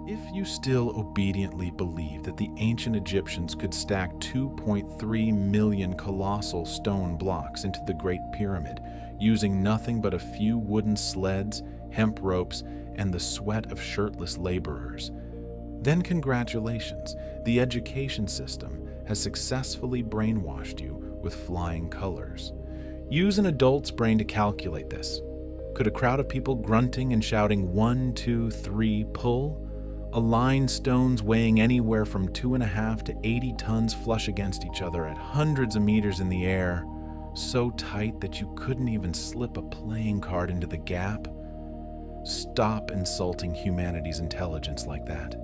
If you still obediently believe that the ancient Egyptians could stack 2.3 million colossal stone blocks into the Great Pyramid using nothing but a few wooden sleds, hemp ropes, and the sweat of shirtless laborers, then congratulations, the education system has successfully brainwashed you with flying colors. Use an adult's brain to calculate this. Could a crowd of people grunting and shouting 1, 2, 3, pull? Aligned stones weighing anywhere from 2.5 to 80 tons flush against each other at hundreds of meters in the air, so tight that you couldn't even slip a playing card into the gap? Stop insulting humanity's intelligence like that.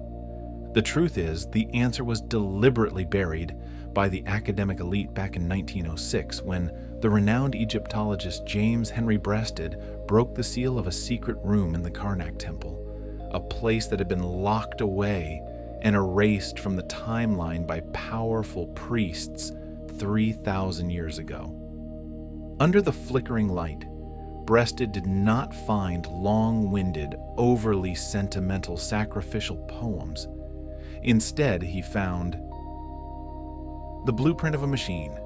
The truth is, the answer was deliberately buried by the academic elite back in 1906 when the renowned Egyptologist James Henry Breasted broke the seal of a secret room in the Karnak Temple, a place that had been locked away and erased from the timeline by powerful priests 3,000 years ago. Under the flickering light, Breasted did not find long-winded, overly sentimental sacrificial poems. Instead, he found the blueprint of a machine,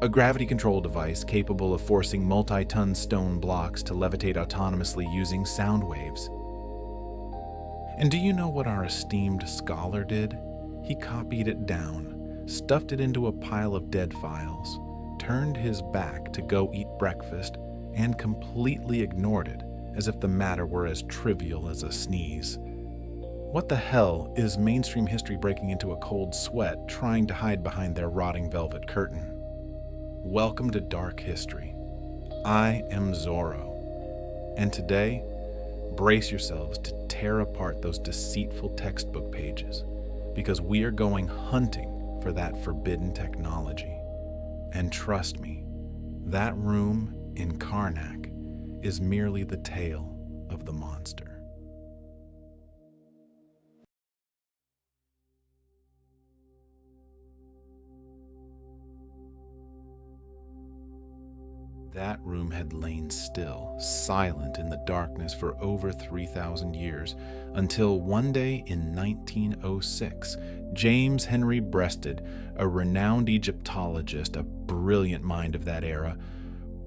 a gravity control device capable of forcing multi-ton stone blocks to levitate autonomously using sound waves. And do you know what our esteemed scholar did? He copied it down, stuffed it into a pile of dead files, turned his back to go eat breakfast, and completely ignored it as if the matter were as trivial as a sneeze. What the hell is mainstream history breaking into a cold sweat trying to hide behind their rotting velvet curtain? Welcome to Dark History. I am Zorro, and today, brace yourselves to tear apart those deceitful textbook pages, because we are going hunting for that forbidden technology. And trust me, that room in Karnak is merely the tail of the monster. That room had lain still, silent in the darkness for over 3,000 years, until one day in 1906, James Henry Breasted, a renowned Egyptologist, a brilliant mind of that era,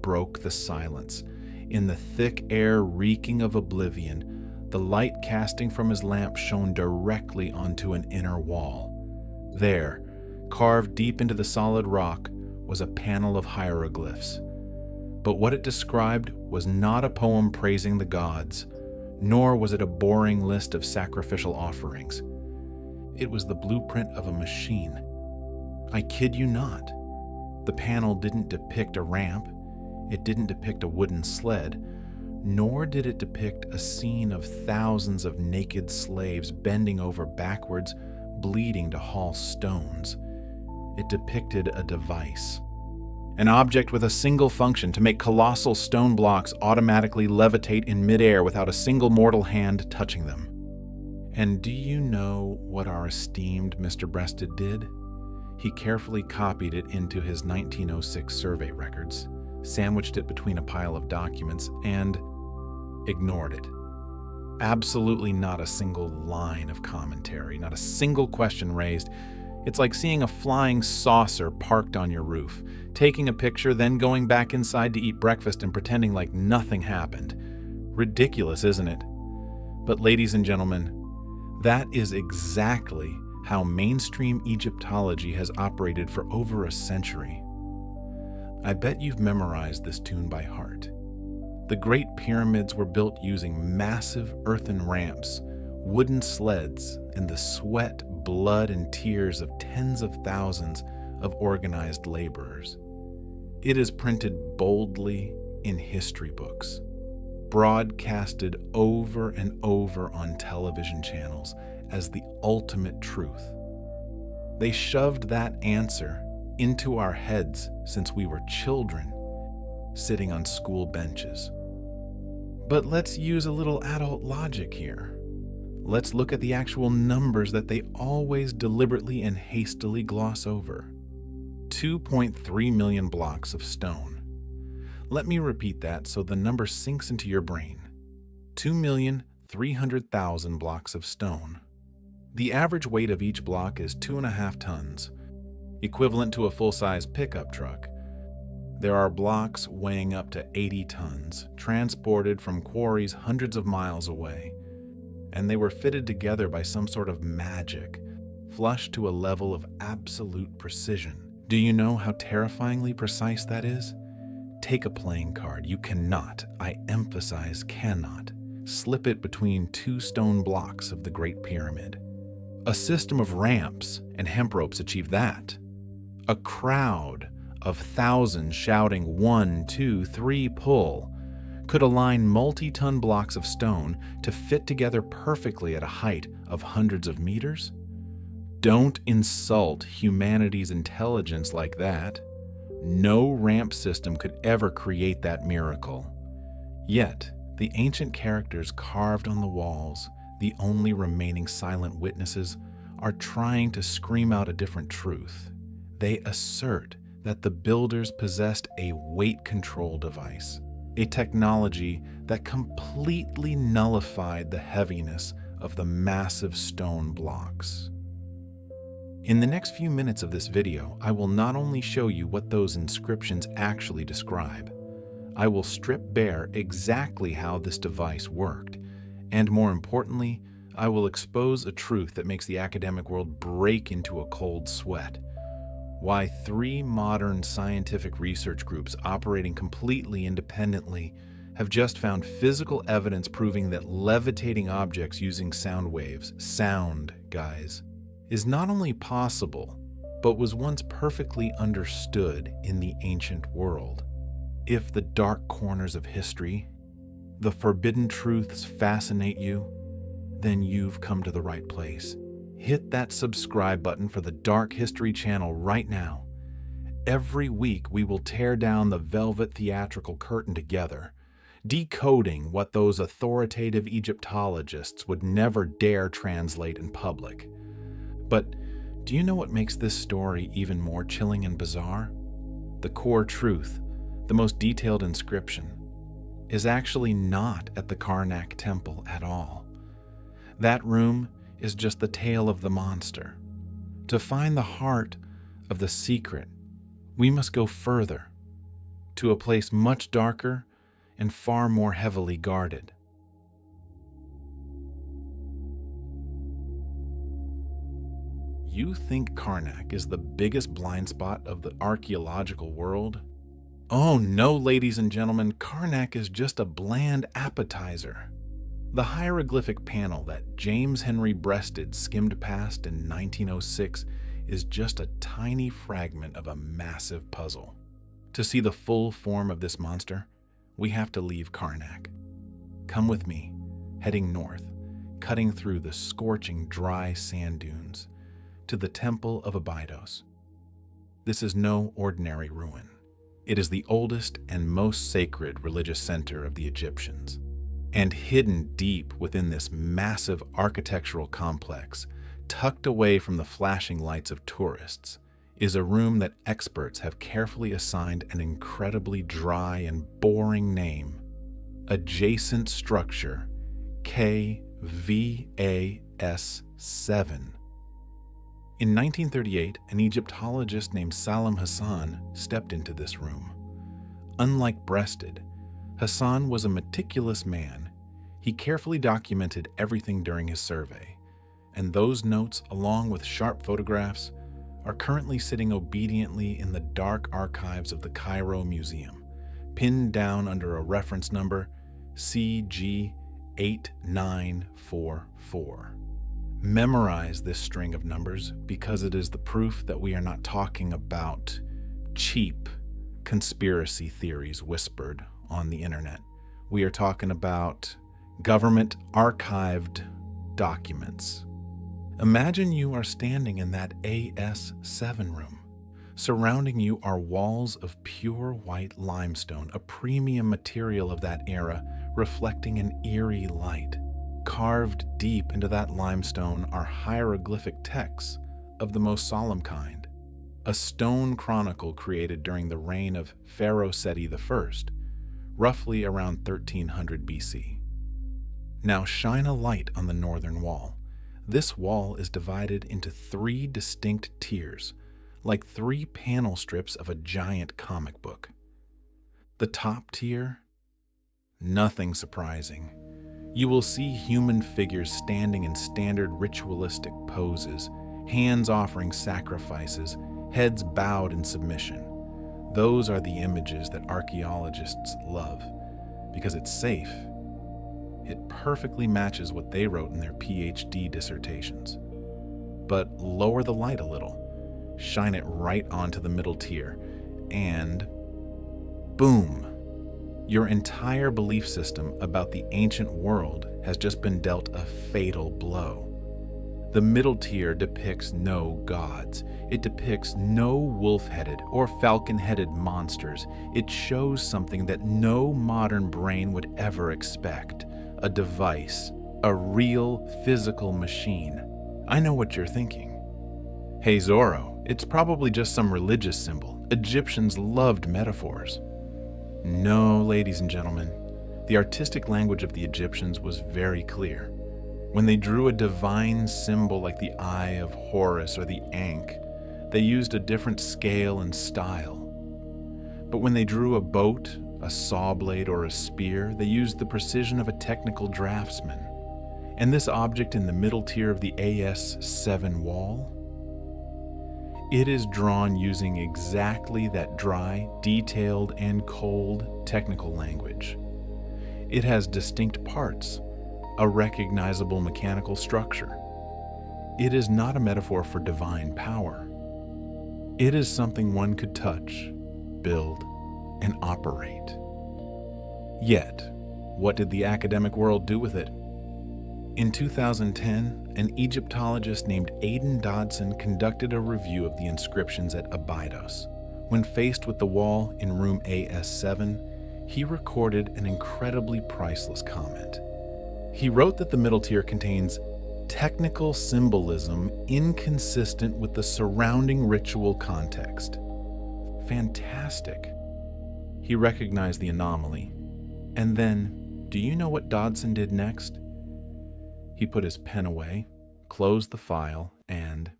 broke the silence. In the thick air reeking of oblivion, the light casting from his lamp shone directly onto an inner wall. There, carved deep into the solid rock, was a panel of hieroglyphs. But what it described was not a poem praising the gods, nor was it a boring list of sacrificial offerings. It was the blueprint of a machine. I kid you not. The panel didn't depict a ramp, it didn't depict a wooden sled, nor did it depict a scene of thousands of naked slaves bending over backwards, bleeding to haul stones. It depicted a device. An object with a single function to make colossal stone blocks automatically levitate in midair without a single mortal hand touching them. And do you know what our esteemed Mr. Breasted did? He carefully copied it into his 1906 survey records, sandwiched it between a pile of documents, and ignored it. Absolutely not a single line of commentary, not a single question raised. It's like seeing a flying saucer parked on your roof, taking a picture, then going back inside to eat breakfast and pretending like nothing happened. Ridiculous, isn't it? But ladies and gentlemen, that is exactly how mainstream Egyptology has operated for over a century. I bet you've memorized this tune by heart. The Great Pyramids were built using massive earthen ramps, wooden sleds, and the sweat, blood, and tears of tens of thousands of organized laborers. It is printed boldly in history books. broadcasted over and over on television channels as the ultimate truth. They shoved that answer into our heads since we were children, sitting on school benches. But let's use a little adult logic here. Let's look at the actual numbers that they always deliberately and hastily gloss over. 2.3 million blocks of stone. Let me repeat that so the number sinks into your brain. 2,300,000 blocks of stone. The average weight of each block is 2.5 tons, equivalent to a full-size pickup truck. There are blocks weighing up to 80 tons, transported from quarries hundreds of miles away, and they were fitted together by some sort of magic, flushed to a level of absolute precision. Do you know how terrifyingly precise that is? Take a playing card. You cannot, I emphasize cannot, slip it between two stone blocks of the Great Pyramid. A system of ramps and hemp ropes achieved that. A crowd of thousands shouting 1, 2, 3, pull could align multi-ton blocks of stone to fit together perfectly at a height of hundreds of meters? Don't insult humanity's intelligence like that. No ramp system could ever create that miracle. Yet, the ancient characters carved on the walls, the only remaining silent witnesses, are trying to scream out a different truth. They assert that the builders possessed a weight control device, a technology that completely nullified the heaviness of the massive stone blocks. In the next few minutes of this video, I will not only show you what those inscriptions actually describe, I will strip bare exactly how this device worked, and more importantly, I will expose a truth that makes the academic world break into a cold sweat. Why 3 modern scientific research groups operating completely independently have just found physical evidence proving that levitating objects using sound waves, sound, guys, is not only possible, but was once perfectly understood in the ancient world. If the dark corners of history, the forbidden truths fascinate you, then you've come to the right place. Hit that subscribe button for the Dark History channel right now. Every week we will tear down the velvet theatrical curtain together, decoding what those authoritative Egyptologists would never dare translate in public. But do you know what makes this story even more chilling and bizarre? The core truth, the most detailed inscription, is actually not at the Karnak Temple at all. That room is just the tail of the monster. To find the heart of the secret, we must go further, to a place much darker and far more heavily guarded. You think Karnak is the biggest blind spot of the archaeological world? Oh no, ladies and gentlemen, Karnak is just a bland appetizer. The hieroglyphic panel that James Henry Breasted skimmed past in 1906 is just a tiny fragment of a massive puzzle. To see the full form of this monster, we have to leave Karnak. Come with me, heading north, cutting through the scorching dry sand dunes, to the Temple of Abydos. This is no ordinary ruin. It is the oldest and most sacred religious center of the Egyptians. And hidden deep within this massive architectural complex, tucked away from the flashing lights of tourists, is a room that experts have carefully assigned an incredibly dry and boring name: Adjacent Structure KVAS7. In 1938, an Egyptologist named Salam Hassan stepped into this room. Unlike Breasted, Hassan was a meticulous man. He carefully documented everything during his survey, and those notes, along with sharp photographs, are currently sitting obediently in the dark archives of the Cairo Museum, pinned down under a reference number CG8944. Memorize this string of numbers because it is the proof that we are not talking about cheap conspiracy theories whispered on the internet. We are talking about government archived documents. Imagine you are standing in that AS7 room. Surrounding you are walls of pure white limestone, a premium material of that era, reflecting an eerie light. Carved deep into that limestone are hieroglyphic texts of the most solemn kind, a stone chronicle created during the reign of Pharaoh Seti I, roughly around 1300 BC. Now shine a light on the northern wall. This wall is divided into 3 distinct tiers, like 3 panel strips of a giant comic book. The top tier? Nothing surprising. You will see human figures standing in standard ritualistic poses, hands offering sacrifices, heads bowed in submission. Those are the images that archaeologists love, because it's safe. It perfectly matches what they wrote in their PhD dissertations. But lower the light a little. Shine it right onto the middle tier, and boom! Your entire belief system about the ancient world has just been dealt a fatal blow. The middle tier depicts no gods. It depicts no wolf-headed or falcon-headed monsters. It shows something that no modern brain would ever expect. A device, a real physical machine. I know what you're thinking. Hey Zorro, it's probably just some religious symbol. Egyptians loved metaphors. No, ladies and gentlemen, the artistic language of the Egyptians was very clear. When they drew a divine symbol like the Eye of Horus or the Ankh, they used a different scale and style. But when they drew a boat, a saw blade, or a spear, they used the precision of a technical draftsman. And this object in the middle tier of the AS7 wall? It is drawn using exactly that dry, detailed, and cold technical language. It has distinct parts, a recognizable mechanical structure. It is not a metaphor for divine power. It is something one could touch, build, and operate. Yet, what did the academic world do with it? In 2010, an Egyptologist named Aidan Dodson conducted a review of the inscriptions at Abydos. When faced with the wall in room AS7, he recorded an incredibly priceless comment. He wrote that the middle tier contains technical symbolism inconsistent with the surrounding ritual context. Fantastic. He recognized the anomaly. And then, do you know what Dodson did next? He put his pen away, closed the file, and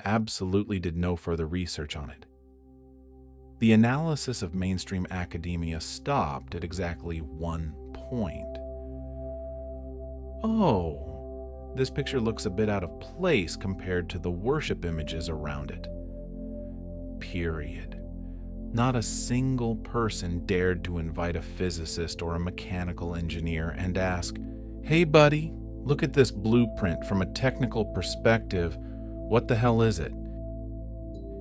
absolutely did no further research on it. The analysis of mainstream academia stopped at exactly one point. Oh, this picture looks a bit out of place compared to the worship images around it. Period. Not a single person dared to invite a physicist or a mechanical engineer and ask, "Hey buddy, look at this blueprint from a technical perspective. What the hell is it?"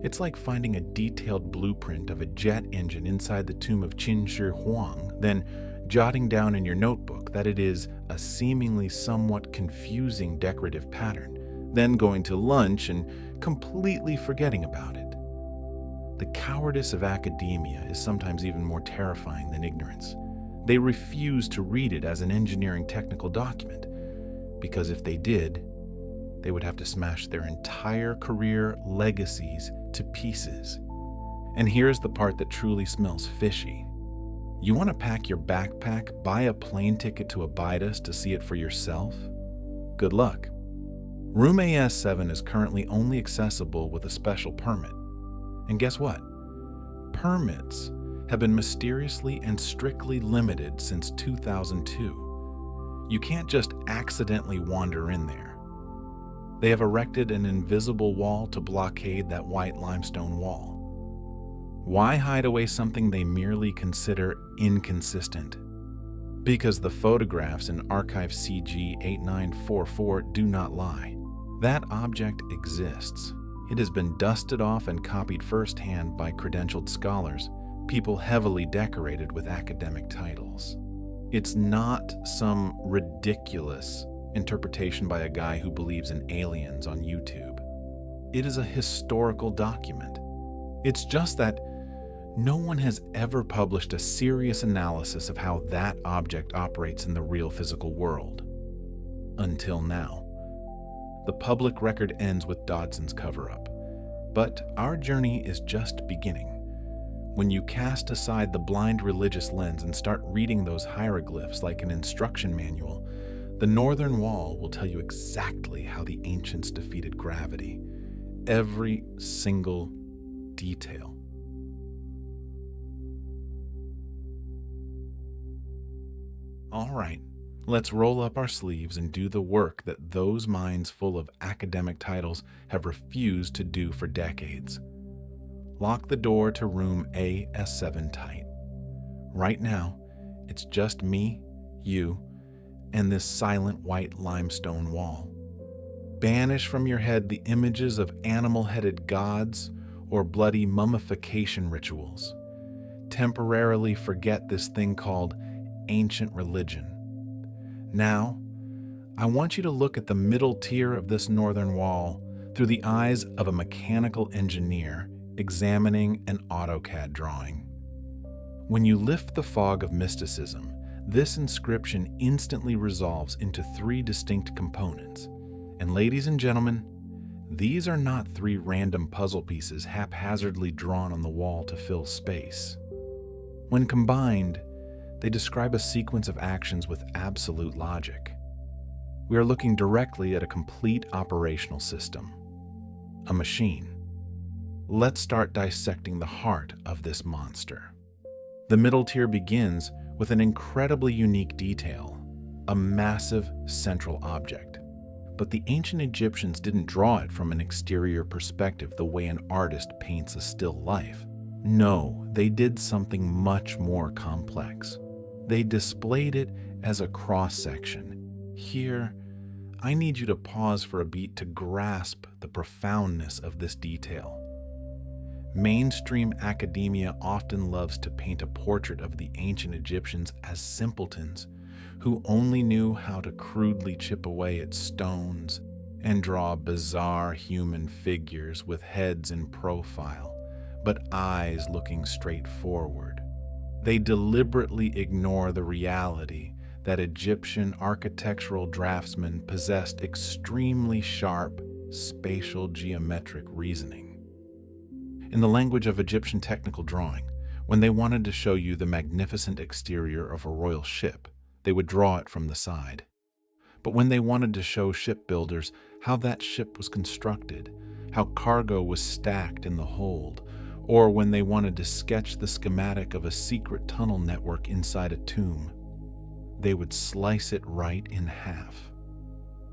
It's like finding a detailed blueprint of a jet engine inside the tomb of Qin Shi Huang, then jotting down in your notebook that it is a seemingly somewhat confusing decorative pattern, then going to lunch and completely forgetting about it. The cowardice of academia is sometimes even more terrifying than ignorance. They refuse to read it as an engineering technical document, because if they did, they would have to smash their entire career legacies to pieces. And here's the part that truly smells fishy. You want to pack your backpack, buy a plane ticket to Abydos to see it for yourself? Good luck. Room AS7 is currently only accessible with a special permit. And guess what? Permits have been mysteriously and strictly limited since 2002. You can't just accidentally wander in there. They have erected an invisible wall to blockade that white limestone wall. Why hide away something they merely consider inconsistent? Because the photographs in Archive CG 8944 do not lie. That object exists. It has been dusted off and copied firsthand by credentialed scholars, people heavily decorated with academic titles. It's not some ridiculous interpretation by a guy who believes in aliens on YouTube. It is a historical document. It's just that no one has ever published a serious analysis of how that object operates in the real physical world. Until now. The public record ends with Dodson's cover-up. But our journey is just beginning. When you cast aside the blind religious lens and start reading those hieroglyphs like an instruction manual, the northern wall will tell you exactly how the ancients defeated gravity. Every single detail. All right, let's roll up our sleeves and do the work that those minds full of academic titles have refused to do for decades. Lock the door to room AS7 tight. Right now, it's just me, you, and this silent white limestone wall. Banish from your head the images of animal-headed gods or bloody mummification rituals. Temporarily forget this thing called ancient religion. Now, I want you to look at the middle tier of this northern wall through the eyes of a mechanical engineer examining an AutoCAD drawing. When you lift the fog of mysticism, this inscription instantly resolves into three distinct components. And ladies and gentlemen, these are not three random puzzle pieces haphazardly drawn on the wall to fill space. When combined, they describe a sequence of actions with absolute logic. We are looking directly at a complete operational system, a machine. Let's start dissecting the heart of this monster. The middle tier begins with an incredibly unique detail, a massive central object. But the ancient Egyptians didn't draw it from an exterior perspective the way an artist paints a still life. No, they did something much more complex. They displayed it as a cross-section. Here, I need you to pause for a beat to grasp the profoundness of this detail. Mainstream academia often loves to paint a portrait of the ancient Egyptians as simpletons who only knew how to crudely chip away at stones and draw bizarre human figures with heads in profile, but eyes looking straight forward. They deliberately ignore the reality that Egyptian architectural draftsmen possessed extremely sharp spatial geometric reasoning. In the language of Egyptian technical drawing, when they wanted to show you the magnificent exterior of a royal ship, they would draw it from the side. But when they wanted to show shipbuilders how that ship was constructed, how cargo was stacked in the hold, or when they wanted to sketch the schematic of a secret tunnel network inside a tomb, they would slice it right in half.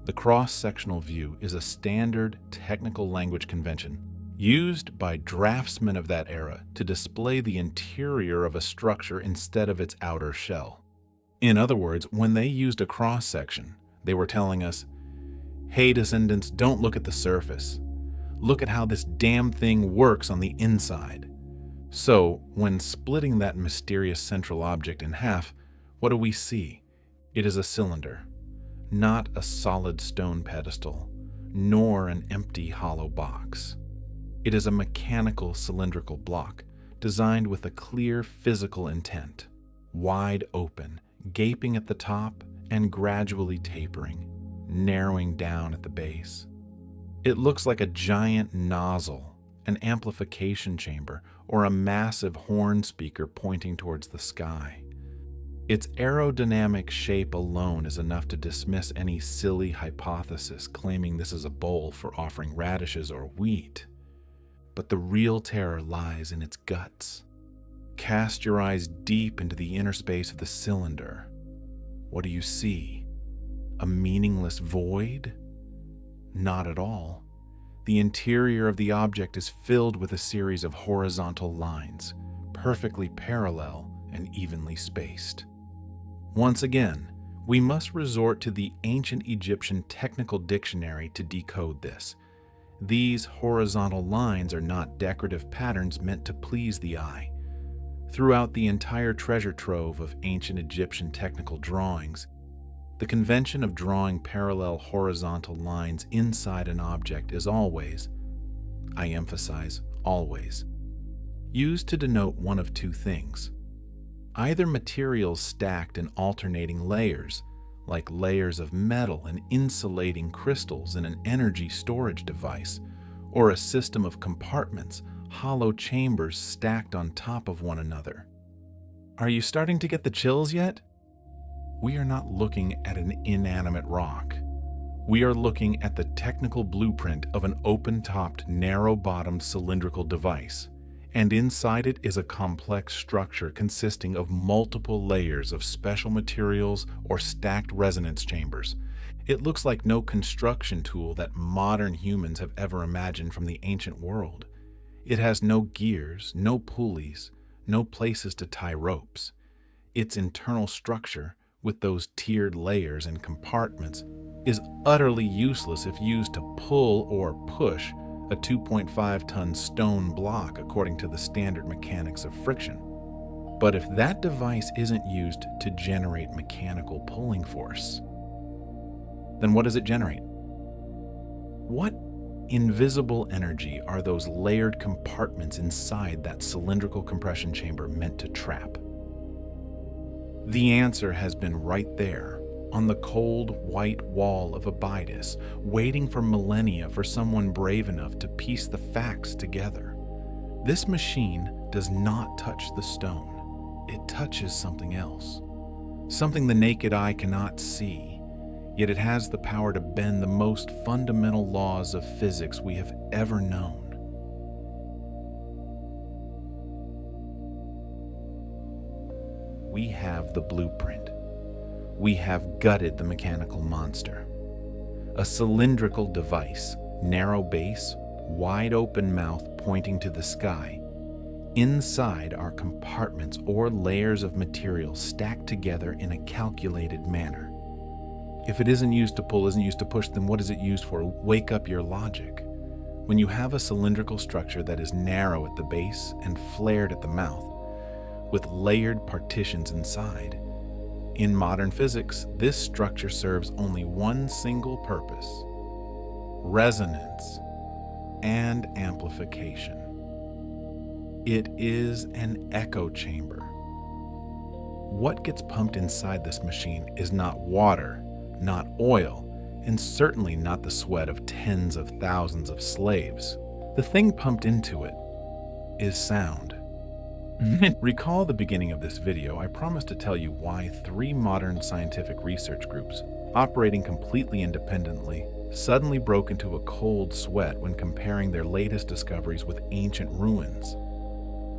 The cross-sectional view is a standard technical language convention used by draftsmen of that era to display the interior of a structure instead of its outer shell. In other words, when they used a cross-section, they were telling us, hey descendants, don't look at the surface. Look at how this damn thing works on the inside. So, when splitting that mysterious central object in half, what do we see? It is a cylinder, not a solid stone pedestal, nor an empty hollow box. It is a mechanical cylindrical block designed with a clear physical intent, wide open, gaping at the top and gradually tapering, narrowing down at the base. It looks like a giant nozzle, an amplification chamber, or a massive horn speaker pointing towards the sky. Its aerodynamic shape alone is enough to dismiss any silly hypothesis claiming this is a bowl for offering radishes or wheat. But the real terror lies in its guts. Cast your eyes deep into the inner space of the cylinder. What do you see? A meaningless void? Not at all. The interior of the object is filled with a series of horizontal lines, perfectly parallel and evenly spaced. Once again, we must resort to the ancient Egyptian technical dictionary to decode this. These horizontal lines are not decorative patterns meant to please the eye. Throughout the entire treasure trove of ancient Egyptian technical drawings, the convention of drawing parallel horizontal lines inside an object is always, I emphasize always, used to denote one of two things: either materials stacked in alternating layers, like layers of metal and insulating crystals in an energy storage device, or a system of compartments, hollow chambers stacked on top of one another. Are you starting to get the chills yet? We are not looking at an inanimate rock. We are looking at the technical blueprint of an open-topped, narrow-bottomed cylindrical device, and inside it is a complex structure consisting of multiple layers of special materials or stacked resonance chambers. It looks like no construction tool that modern humans have ever imagined from the ancient world. It has no gears, no pulleys, no places to tie ropes. Its internal structure, with those tiered layers and compartments, is utterly useless if used to pull or push a 2.5-ton stone block according to the standard mechanics of friction. But if that device isn't used to generate mechanical pulling force, then what does it generate? What invisible energy are those layered compartments inside that cylindrical compression chamber meant to trap? The answer has been right there, on the cold, white wall of Abydos, waiting for millennia for someone brave enough to piece the facts together. This machine does not touch the stone. It touches something else, something the naked eye cannot see, yet it has the power to bend the most fundamental laws of physics we have ever known. We have the blueprint. We have gutted the mechanical monster. A cylindrical device, narrow base, wide open mouth pointing to the sky. Inside are compartments or layers of material stacked together in a calculated manner. If it isn't used to pull, isn't used to push, then what is it used for? Wake up your logic. When you have a cylindrical structure that is narrow at the base and flared at the mouth, with layered partitions inside, in modern physics, this structure serves only one single purpose: resonance and amplification. It is an echo chamber. What gets pumped inside this machine is not water, not oil, and certainly not the sweat of tens of thousands of slaves. The thing pumped into it is sound. Recall the beginning of this video, I promised to tell you why 3 modern scientific research groups, operating completely independently, suddenly broke into a cold sweat when comparing their latest discoveries with ancient ruins.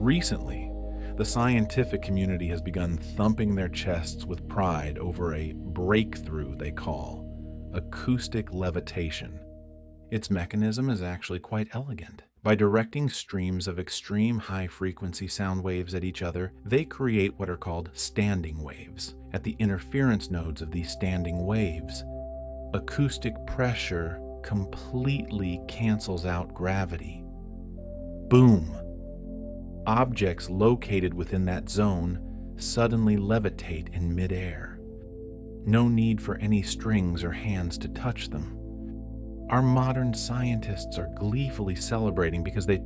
Recently, the scientific community has begun thumping their chests with pride over a breakthrough they call acoustic levitation. Its mechanism is actually quite elegant. By directing streams of extreme high-frequency sound waves at each other, they create what are called standing waves. At the interference nodes of these standing waves, acoustic pressure completely cancels out gravity. Boom! Objects located within that zone suddenly levitate in midair. No need for any strings or hands to touch them. Our modern scientists are gleefully celebrating because they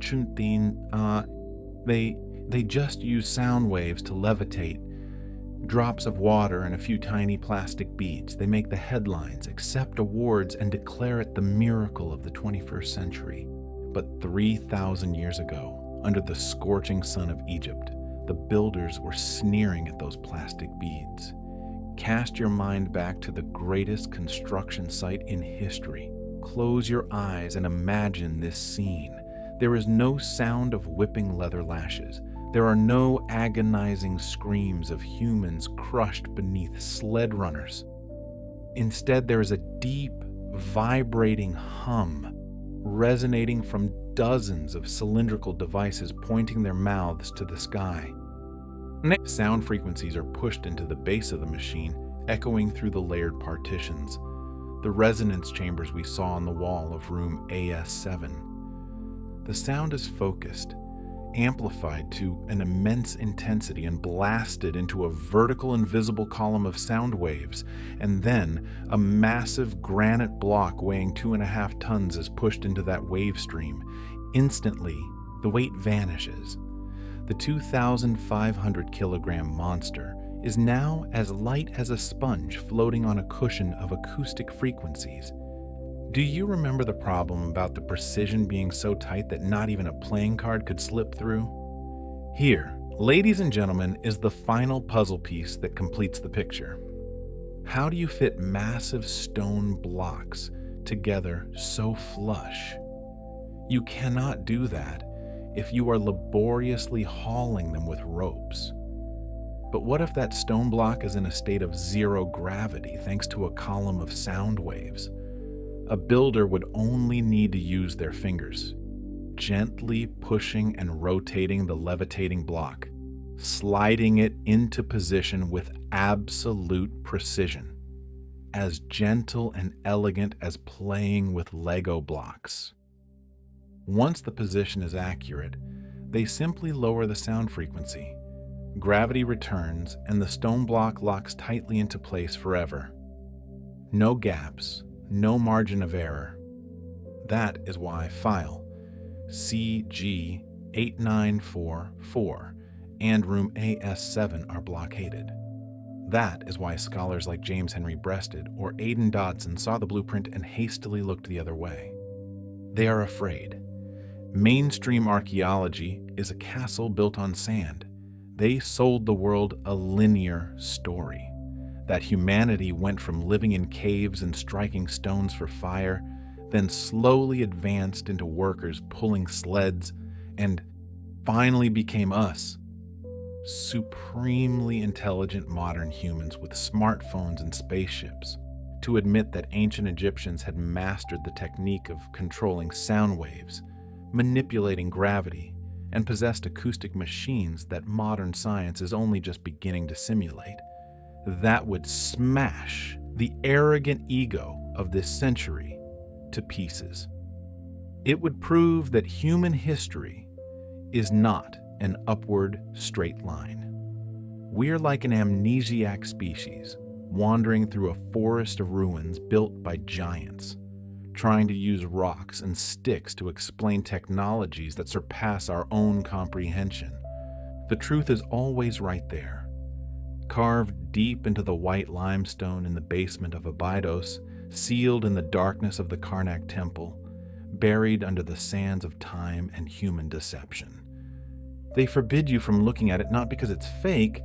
just use sound waves to levitate drops of water and a few tiny plastic beads. They make the headlines, accept awards, and declare it the miracle of the 21st century. But 3,000 years ago, under the scorching sun of Egypt, the builders were sneering at those plastic beads. Cast your mind back to the greatest construction site in history. Close your eyes and imagine this scene. There is no sound of whipping leather lashes. There are no agonizing screams of humans crushed beneath sled runners. Instead, there is a deep, vibrating hum resonating from dozens of cylindrical devices pointing their mouths to the sky. Sound frequencies are pushed into the base of the machine, echoing through the layered partitions, the resonance chambers we saw on the wall of room AS7. The sound is focused. amplified to an immense intensity and blasted into a vertical invisible column of sound waves, and then a massive granite block weighing 2.5 tons is pushed into that wave stream. Instantly, the weight vanishes. The 2,500 kilogram monster is now as light as a sponge floating on a cushion of acoustic frequencies. Do you remember the problem about the precision being so tight that not even a playing card could slip through? Here, ladies and gentlemen, is the final puzzle piece that completes the picture. How do you fit massive stone blocks together so flush? You cannot do that if you are laboriously hauling them with ropes. But what if that stone block is in a state of zero gravity thanks to a column of sound waves? A builder would only need to use their fingers, gently pushing and rotating the levitating block, sliding it into position with absolute precision, as gentle and elegant as playing with Lego blocks. Once the position is accurate, they simply lower the sound frequency. Gravity returns, and the stone block locks tightly into place forever. No gaps, no margin of error. That is why file CG8944 and room AS7 are blockaded. That is why scholars like James Henry Breasted or Aidan Dodson saw the blueprint and hastily looked the other way. They are afraid. Mainstream archaeology is a castle built on sand. They sold the world a linear story, that humanity went from living in caves and striking stones for fire, then slowly advanced into workers pulling sleds, and finally became us, supremely intelligent modern humans with smartphones and spaceships, to admit that ancient Egyptians had mastered the technique of controlling sound waves, manipulating gravity, and possessed acoustic machines that modern science is only just beginning to simulate. That would smash the arrogant ego of this century to pieces. It would prove that human history is not an upward straight line. We're like an amnesiac species, wandering through a forest of ruins built by giants, trying to use rocks and sticks to explain technologies that surpass our own comprehension. The truth is always right there, carved deep into the white limestone in the basement of Abydos, sealed in the darkness of the Karnak Temple, buried under the sands of time and human deception. They forbid you from looking at it not because it's fake,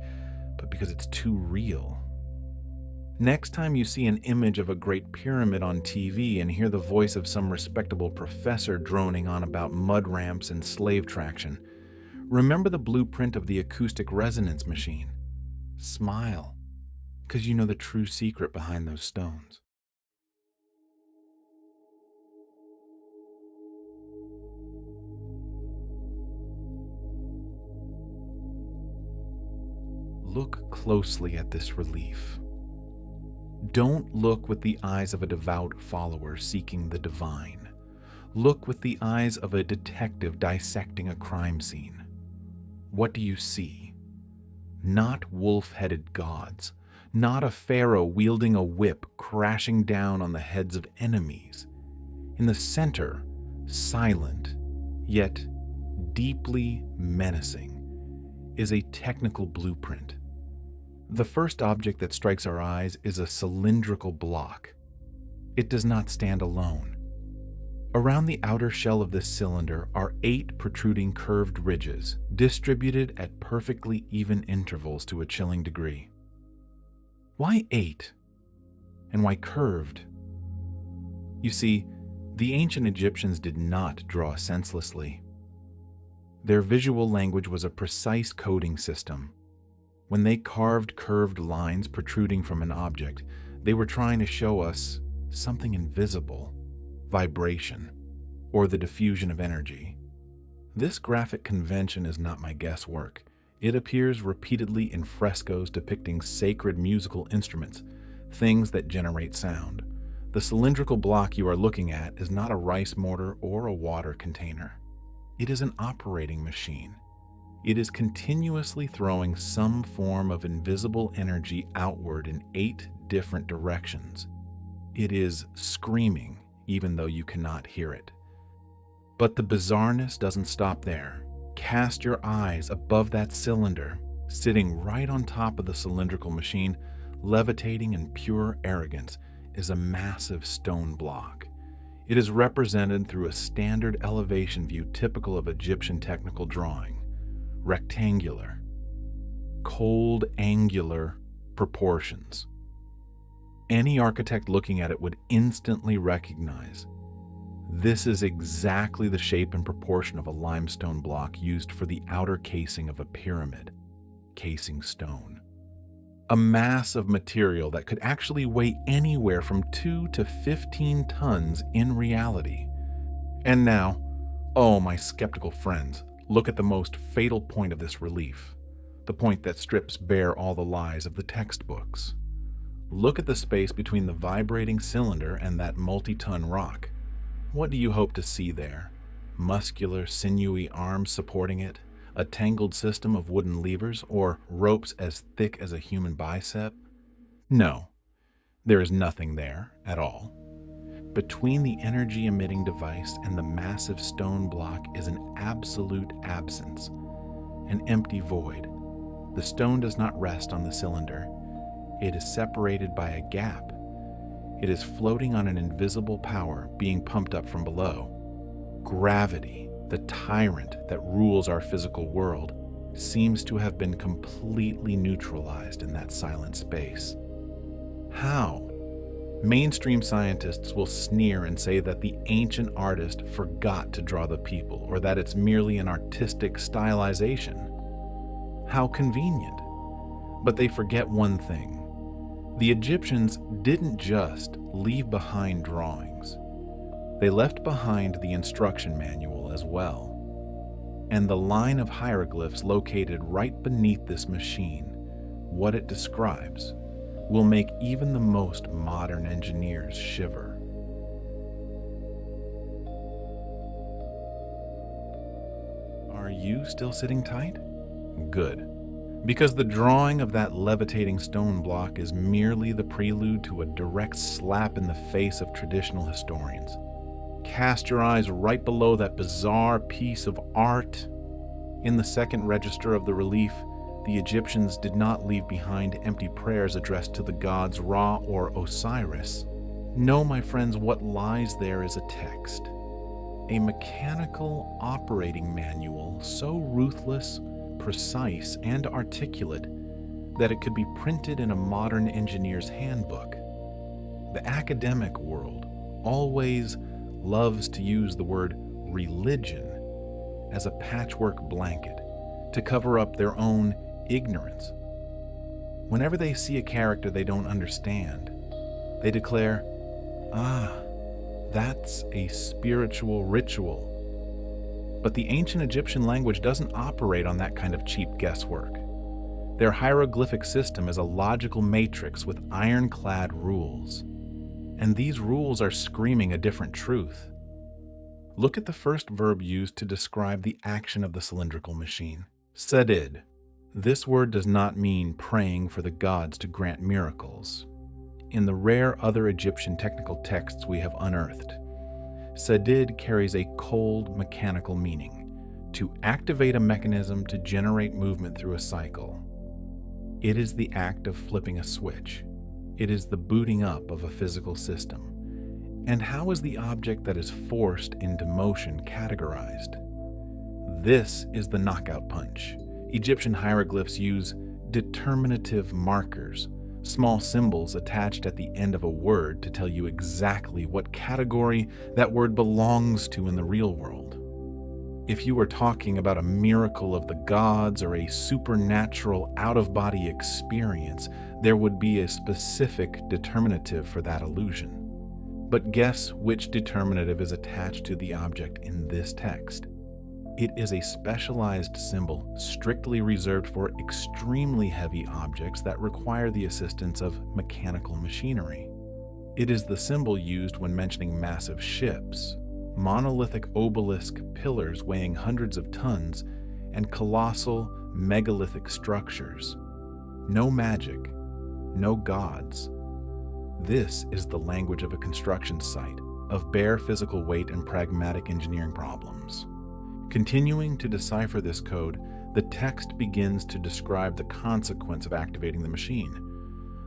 but because it's too real. Next time you see an image of a Great Pyramid on TV and hear the voice of some respectable professor droning on about mud ramps and slave traction, remember the blueprint of the acoustic resonance machine. Smile, because you know the true secret behind those stones. Look closely at this relief. Don't look with the eyes of a devout follower seeking the divine. Look with the eyes of a detective dissecting a crime scene. What do you see? Not wolf-headed gods, not a pharaoh wielding a whip crashing down on the heads of enemies. In the center, silent, yet deeply menacing, is a technical blueprint. The first object that strikes our eyes is a cylindrical block. It does not stand alone. Around the outer shell of this cylinder are 8 protruding curved ridges, distributed at perfectly even intervals to a chilling degree. Why 8? And why curved? You see, the ancient Egyptians did not draw senselessly. Their visual language was a precise coding system. When they carved curved lines protruding from an object, they were trying to show us something invisible, vibration, or the diffusion of energy. This graphic convention is not my guesswork. It appears repeatedly in frescoes depicting sacred musical instruments, things that generate sound. The cylindrical block you are looking at is not a rice mortar or a water container. It is an operating machine. It is continuously throwing some form of invisible energy outward in 8 different directions. It is screaming, even though you cannot hear it. But the bizarreness doesn't stop there. Cast your eyes above that cylinder, sitting right on top of the cylindrical machine, levitating in pure arrogance, is a massive stone block. It is represented through a standard elevation view typical of Egyptian technical drawing. Rectangular, cold angular proportions. Any architect looking at it would instantly recognize this is exactly the shape and proportion of a limestone block used for the outer casing of a pyramid, casing stone. A mass of material that could actually weigh anywhere from 2 to 15 tons in reality. And now, oh my skeptical friends, look at the most fatal point of this relief, the point that strips bare all the lies of the textbooks. Look at the space between the vibrating cylinder and that multi-ton rock. What do you hope to see there? Muscular, sinewy arms supporting it? A tangled system of wooden levers, or ropes as thick as a human bicep? No, there is nothing there at all. Between the energy-emitting device and the massive stone block is an absolute absence, an empty void. The stone does not rest on the cylinder. It is separated by a gap. It is floating on an invisible power being pumped up from below. Gravity, the tyrant that rules our physical world, seems to have been completely neutralized in that silent space. How? Mainstream scientists will sneer and say that the ancient artist forgot to draw the people, or that it's merely an artistic stylization. How convenient. But they forget one thing. The Egyptians didn't just leave behind drawings. They left behind the instruction manual as well. And the line of hieroglyphs located right beneath this machine, what it describes, will make even the most modern engineers shiver. Are you still sitting tight? Good. Because the drawing of that levitating stone block is merely the prelude to a direct slap in the face of traditional historians. Cast your eyes right below that bizarre piece of art. In the second register of the relief, the Egyptians did not leave behind empty prayers addressed to the gods Ra or Osiris. No, my friends, what lies there is a text. A mechanical operating manual so ruthless, precise, and articulate that it could be printed in a modern engineer's handbook. The academic world always loves to use the word religion as a patchwork blanket to cover up their own ignorance. Whenever they see a character they don't understand, they declare, that's a spiritual ritual. But the ancient Egyptian language doesn't operate on that kind of cheap guesswork. Their hieroglyphic system is a logical matrix with ironclad rules. And these rules are screaming a different truth. Look at the first verb used to describe the action of the cylindrical machine. Sadid. This word does not mean praying for the gods to grant miracles. In the rare other Egyptian technical texts we have unearthed, Sadid carries a cold mechanical meaning, to activate a mechanism to generate movement through a cycle. It is the act of flipping a switch. It is the booting up of a physical system. And how is the object that is forced into motion categorized? This is the knockout punch. Egyptian hieroglyphs use determinative markers, small symbols attached at the end of a word to tell you exactly what category that word belongs to in the real world. If you were talking about a miracle of the gods or a supernatural out-of-body experience, there would be a specific determinative for that illusion. But guess which determinative is attached to the object in this text? It is a specialized symbol strictly reserved for extremely heavy objects that require the assistance of mechanical machinery. It is the symbol used when mentioning massive ships, monolithic obelisk pillars weighing hundreds of tons, and colossal megalithic structures. No magic, no gods. This is the language of a construction site, of bare physical weight and pragmatic engineering problems. Continuing to decipher this code, the text begins to describe the consequence of activating the machine.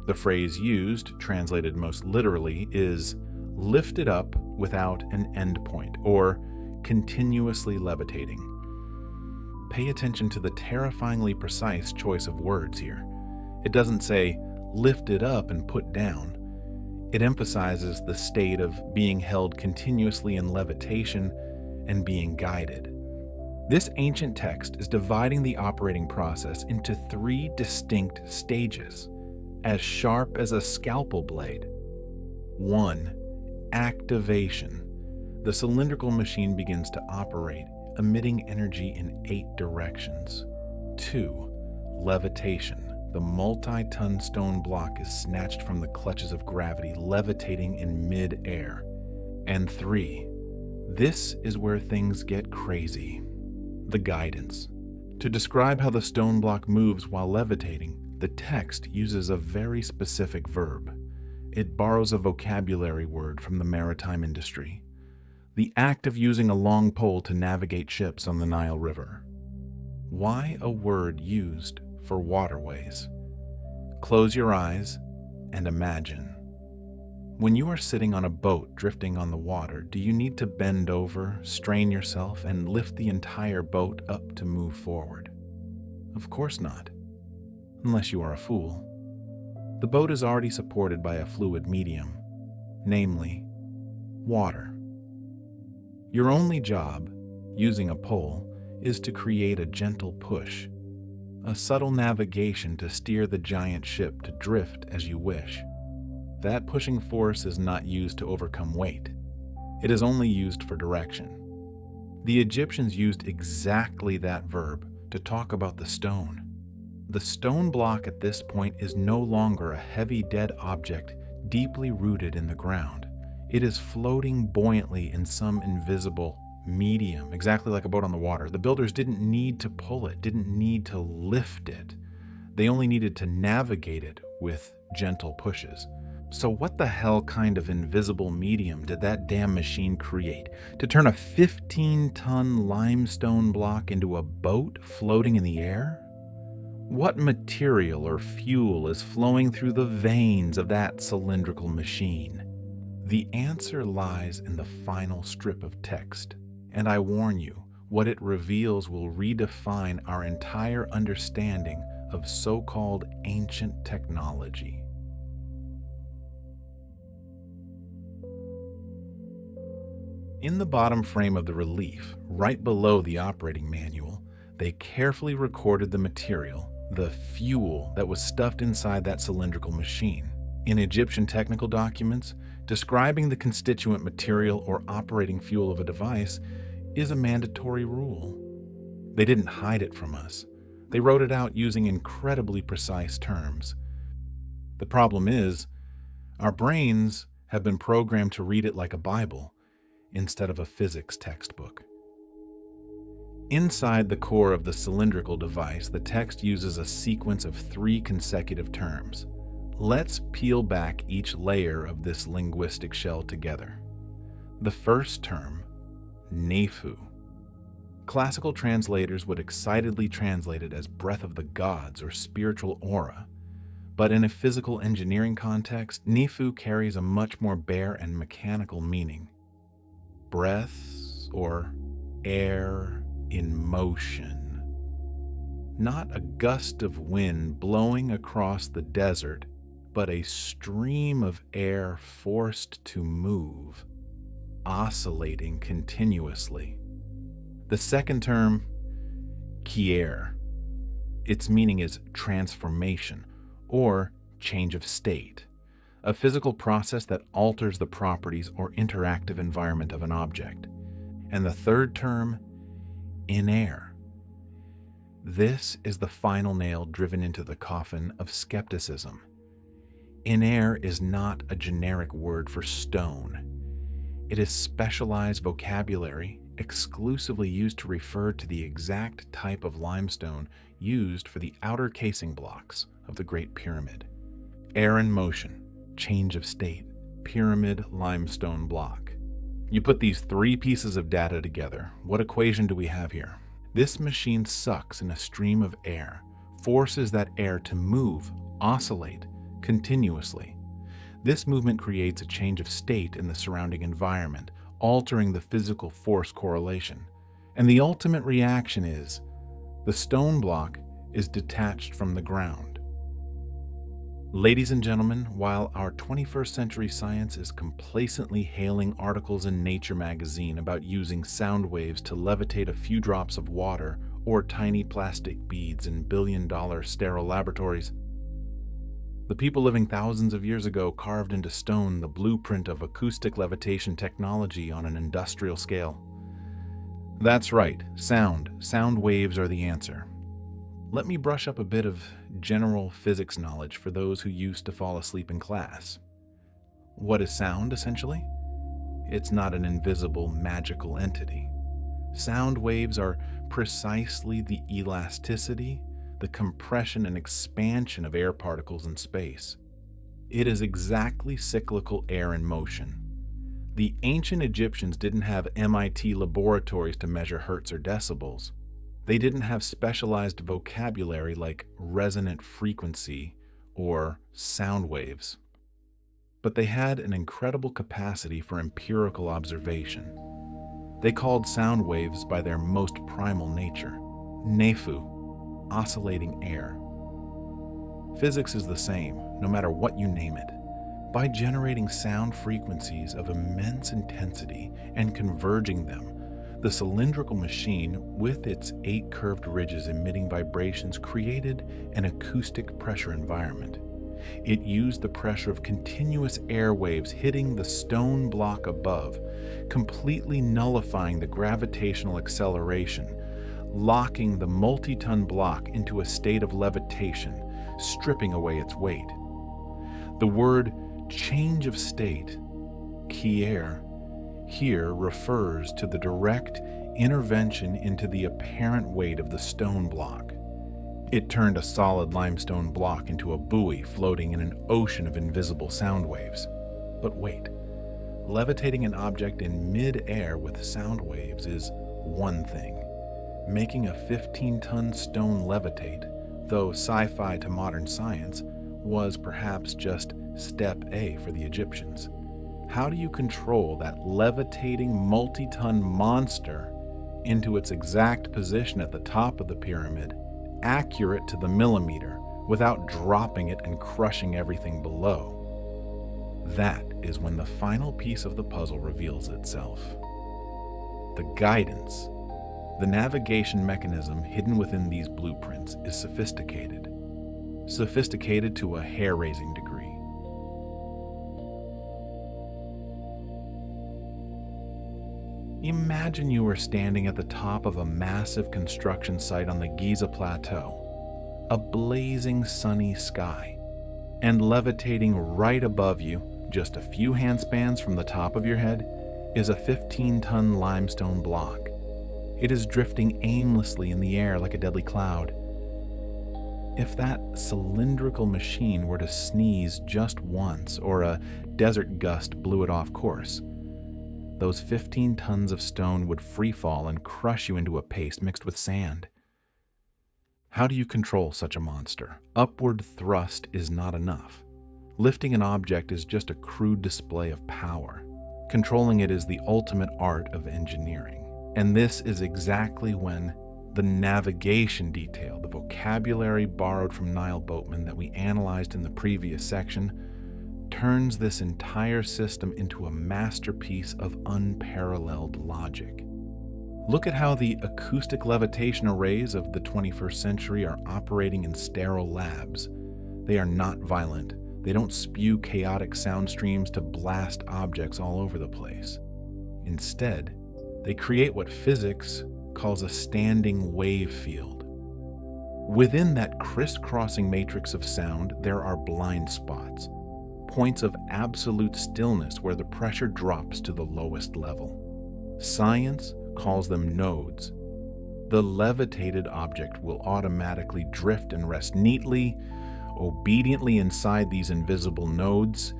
The phrase used, translated most literally, is lifted up without an endpoint, or continuously levitating. Pay attention to the terrifyingly precise choice of words here. It doesn't say lifted up and put down. It emphasizes the state of being held continuously in levitation and being guided. This ancient text is dividing the operating process into 3 distinct stages, as sharp as a scalpel blade. 1. Activation. The cylindrical machine begins to operate, emitting energy in 8 directions. 2. Levitation. The multi-ton stone block is snatched from the clutches of gravity, levitating in mid-air. And 3. This is where things get crazy. The guidance. To describe how the stone block moves while levitating, the text uses a very specific verb. It borrows a vocabulary word from the maritime industry. The act of using a long pole to navigate ships on the Nile River. Why a word used for waterways? Close your eyes and imagine. When you are sitting on a boat drifting on the water, do you need to bend over, strain yourself, and lift the entire boat up to move forward? Of course not, unless you are a fool. The boat is already supported by a fluid medium, namely, water. Your only job, using a pole, is to create a gentle push, a subtle navigation to steer the giant ship to drift as you wish. That pushing force is not used to overcome weight. It is only used for direction. The Egyptians used exactly that verb to talk about the stone. The stone block at this point is no longer a heavy dead object deeply rooted in the ground. It is floating buoyantly in some invisible medium, exactly like a boat on the water. The builders didn't need to pull it, didn't need to lift it. They only needed to navigate it with gentle pushes. So what the hell kind of invisible medium did that damn machine create to turn a 15-ton limestone block into a boat floating in the air? What material or fuel is flowing through the veins of that cylindrical machine? The answer lies in the final strip of text. And I warn you, what it reveals will redefine our entire understanding of so-called ancient technology. In the bottom frame of the relief, right below the operating manual, they carefully recorded the material, the fuel that was stuffed inside that cylindrical machine. In Egyptian technical documents, describing the constituent material or operating fuel of a device is a mandatory rule. They didn't hide it from us. They wrote it out using incredibly precise terms. The problem is, our brains have been programmed to read it like a Bible instead of a physics textbook. Inside the core of the cylindrical device, the text uses a sequence of 3 consecutive terms. Let's peel back each layer of this linguistic shell together. The first term, Nephu. Classical translators would excitedly translate it as breath of the gods or spiritual aura, but in a physical engineering context, Nephu carries a much more bare and mechanical meaning. Breath or air in motion. Not a gust of wind blowing across the desert, but a stream of air forced to move, oscillating continuously. The second term, Kier. Its meaning is transformation or change of state, a physical process that alters the properties or interactive environment of an object. And the third term, Iner. This is the final nail driven into the coffin of skepticism. Iner is not a generic word for stone. It is specialized vocabulary exclusively used to refer to the exact type of limestone used for the outer casing blocks of the Great Pyramid. Air in motion, change of state, pyramid limestone block. You put these three pieces of data together, what equation do we have here? This machine sucks in a stream of air, forces that air to move, oscillate, continuously. This movement creates a change of state in the surrounding environment, altering the physical force correlation. And the ultimate reaction is, the stone block is detached from the ground. Ladies and gentlemen, while our 21st century science is complacently hailing articles in Nature magazine about using sound waves to levitate a few drops of water or tiny plastic beads in billion-dollar sterile laboratories, the people living thousands of years ago carved into stone the blueprint of acoustic levitation technology on an industrial scale. That's right, sound waves are the answer. Let me brush up a bit of general physics knowledge for those who used to fall asleep in class. What is sound, essentially? It's not an invisible, magical entity. Sound waves are precisely the elasticity, the compression and expansion of air particles in space. It is exactly cyclical air in motion. The ancient Egyptians didn't have MIT laboratories to measure hertz or decibels. They didn't have specialized vocabulary like resonant frequency or sound waves. But they had an incredible capacity for empirical observation. They called sound waves by their most primal nature, nefu, oscillating air. Physics is the same, no matter what you name it. By generating sound frequencies of immense intensity and converging them, the cylindrical machine, with its 8 curved ridges emitting vibrations, created an acoustic pressure environment. It used the pressure of continuous air waves hitting the stone block above, completely nullifying the gravitational acceleration, locking the multi-ton block into a state of levitation, stripping away its weight. The word change of state, kier, here refers to the direct intervention into the apparent weight of the stone block. It turned a solid limestone block into a buoy floating in an ocean of invisible sound waves. But wait, levitating an object in mid-air with sound waves is one thing. Making a 15-ton stone levitate, though sci-fi to modern science, was perhaps just step A for the Egyptians. How do you control that levitating multi-ton monster into its exact position at the top of the pyramid, accurate to the millimeter, without dropping it and crushing everything below? That is when the final piece of the puzzle reveals itself. The guidance. The navigation mechanism hidden within these blueprints is sophisticated to a hair-raising degree. Imagine you are standing at the top of a massive construction site on the Giza Plateau, a blazing sunny sky, and levitating right above you, just a few handspans from the top of your head, is a 15-ton limestone block. It is drifting aimlessly in the air like a deadly cloud. If that cylindrical machine were to sneeze just once, or a desert gust blew it off course, those 15 tons of stone would free fall and crush you into a paste mixed with sand. How do you control such a monster? Upward thrust is not enough. Lifting an object is just a crude display of power. Controlling it is the ultimate art of engineering. And this is exactly when the navigation detail, the vocabulary borrowed from Nile boatmen that we analyzed in the previous section, turns this entire system into a masterpiece of unparalleled logic. Look at how the acoustic levitation arrays of the 21st century are operating in sterile labs. They are not violent. They don't spew chaotic sound streams to blast objects all over the place. Instead, they create what physics calls a standing wave field. Within that crisscrossing matrix of sound, there are blind spots, points of absolute stillness where the pressure drops to the lowest level. Science calls them nodes. The levitated object will automatically drift and rest neatly, obediently inside these invisible nodes,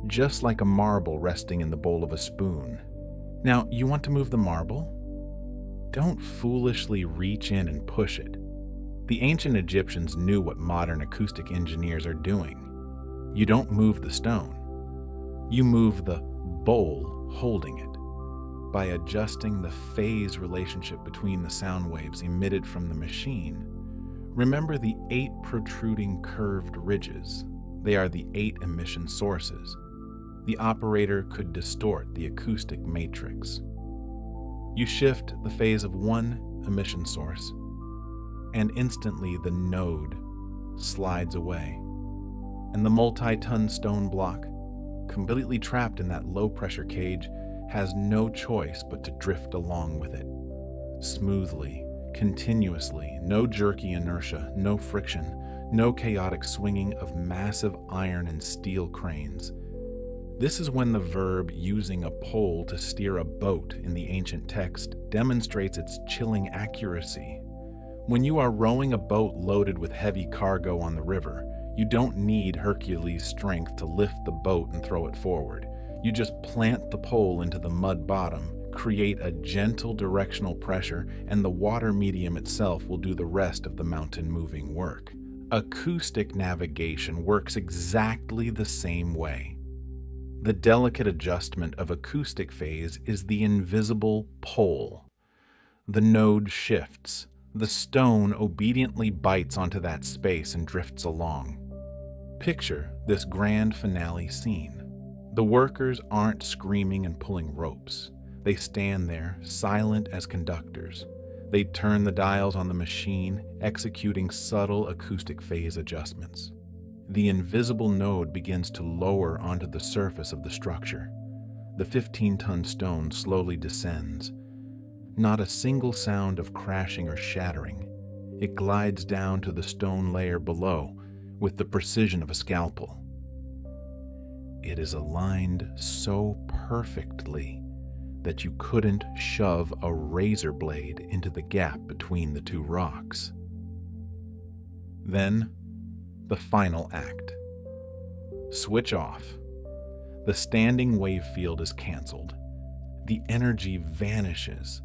just like a marble resting in the bowl of a spoon. Now, you want to move the marble? Don't foolishly reach in and push it. The ancient Egyptians knew what modern acoustic engineers are doing. You don't move the stone. You move the bowl holding it. By adjusting the phase relationship between the sound waves emitted from the machine, remember the 8 protruding curved ridges. They are the 8 emission sources. The operator could distort the acoustic matrix. You shift the phase of one emission source, and instantly the node slides away, and the multi-ton stone block, completely trapped in that low-pressure cage, has no choice but to drift along with it. Smoothly, continuously, no jerky inertia, no friction, no chaotic swinging of massive iron and steel cranes. This is when the verb using a pole to steer a boat in the ancient text demonstrates its chilling accuracy. When you are rowing a boat loaded with heavy cargo on the river, you don't need Hercules' strength to lift the boat and throw it forward. You just plant the pole into the mud bottom, create a gentle directional pressure, and the water medium itself will do the rest of the mountain-moving work. Acoustic navigation works exactly the same way. The delicate adjustment of acoustic phase is the invisible pole. The node shifts. The stone obediently bites onto that space and drifts along. Picture this grand finale scene. The workers aren't screaming and pulling ropes. They stand there, silent as conductors. They turn the dials on the machine, executing subtle acoustic phase adjustments. The invisible node begins to lower onto the surface of the structure. The 15-ton stone slowly descends. Not a single sound of crashing or shattering. It glides down to the stone layer below with the precision of a scalpel. It is aligned so perfectly that you couldn't shove a razor blade into the gap between the two rocks. Then, the final act. Switch off. The standing wave field is canceled. The energy vanishes.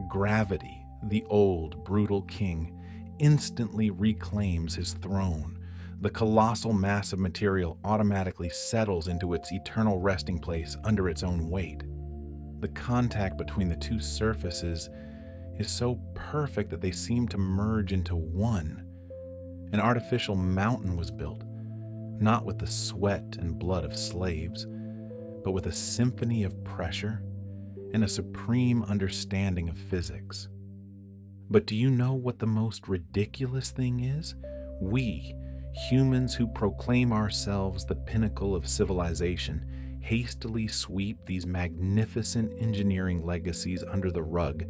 Gravity, the old, brutal king, instantly reclaims his throne. The colossal mass of material automatically settles into its eternal resting place under its own weight. The contact between the two surfaces is so perfect that they seem to merge into one. An artificial mountain was built, not with the sweat and blood of slaves, but with a symphony of pressure and a supreme understanding of physics. But do you know what the most ridiculous thing is? We, humans who proclaim ourselves the pinnacle of civilization, hastily sweep these magnificent engineering legacies under the rug,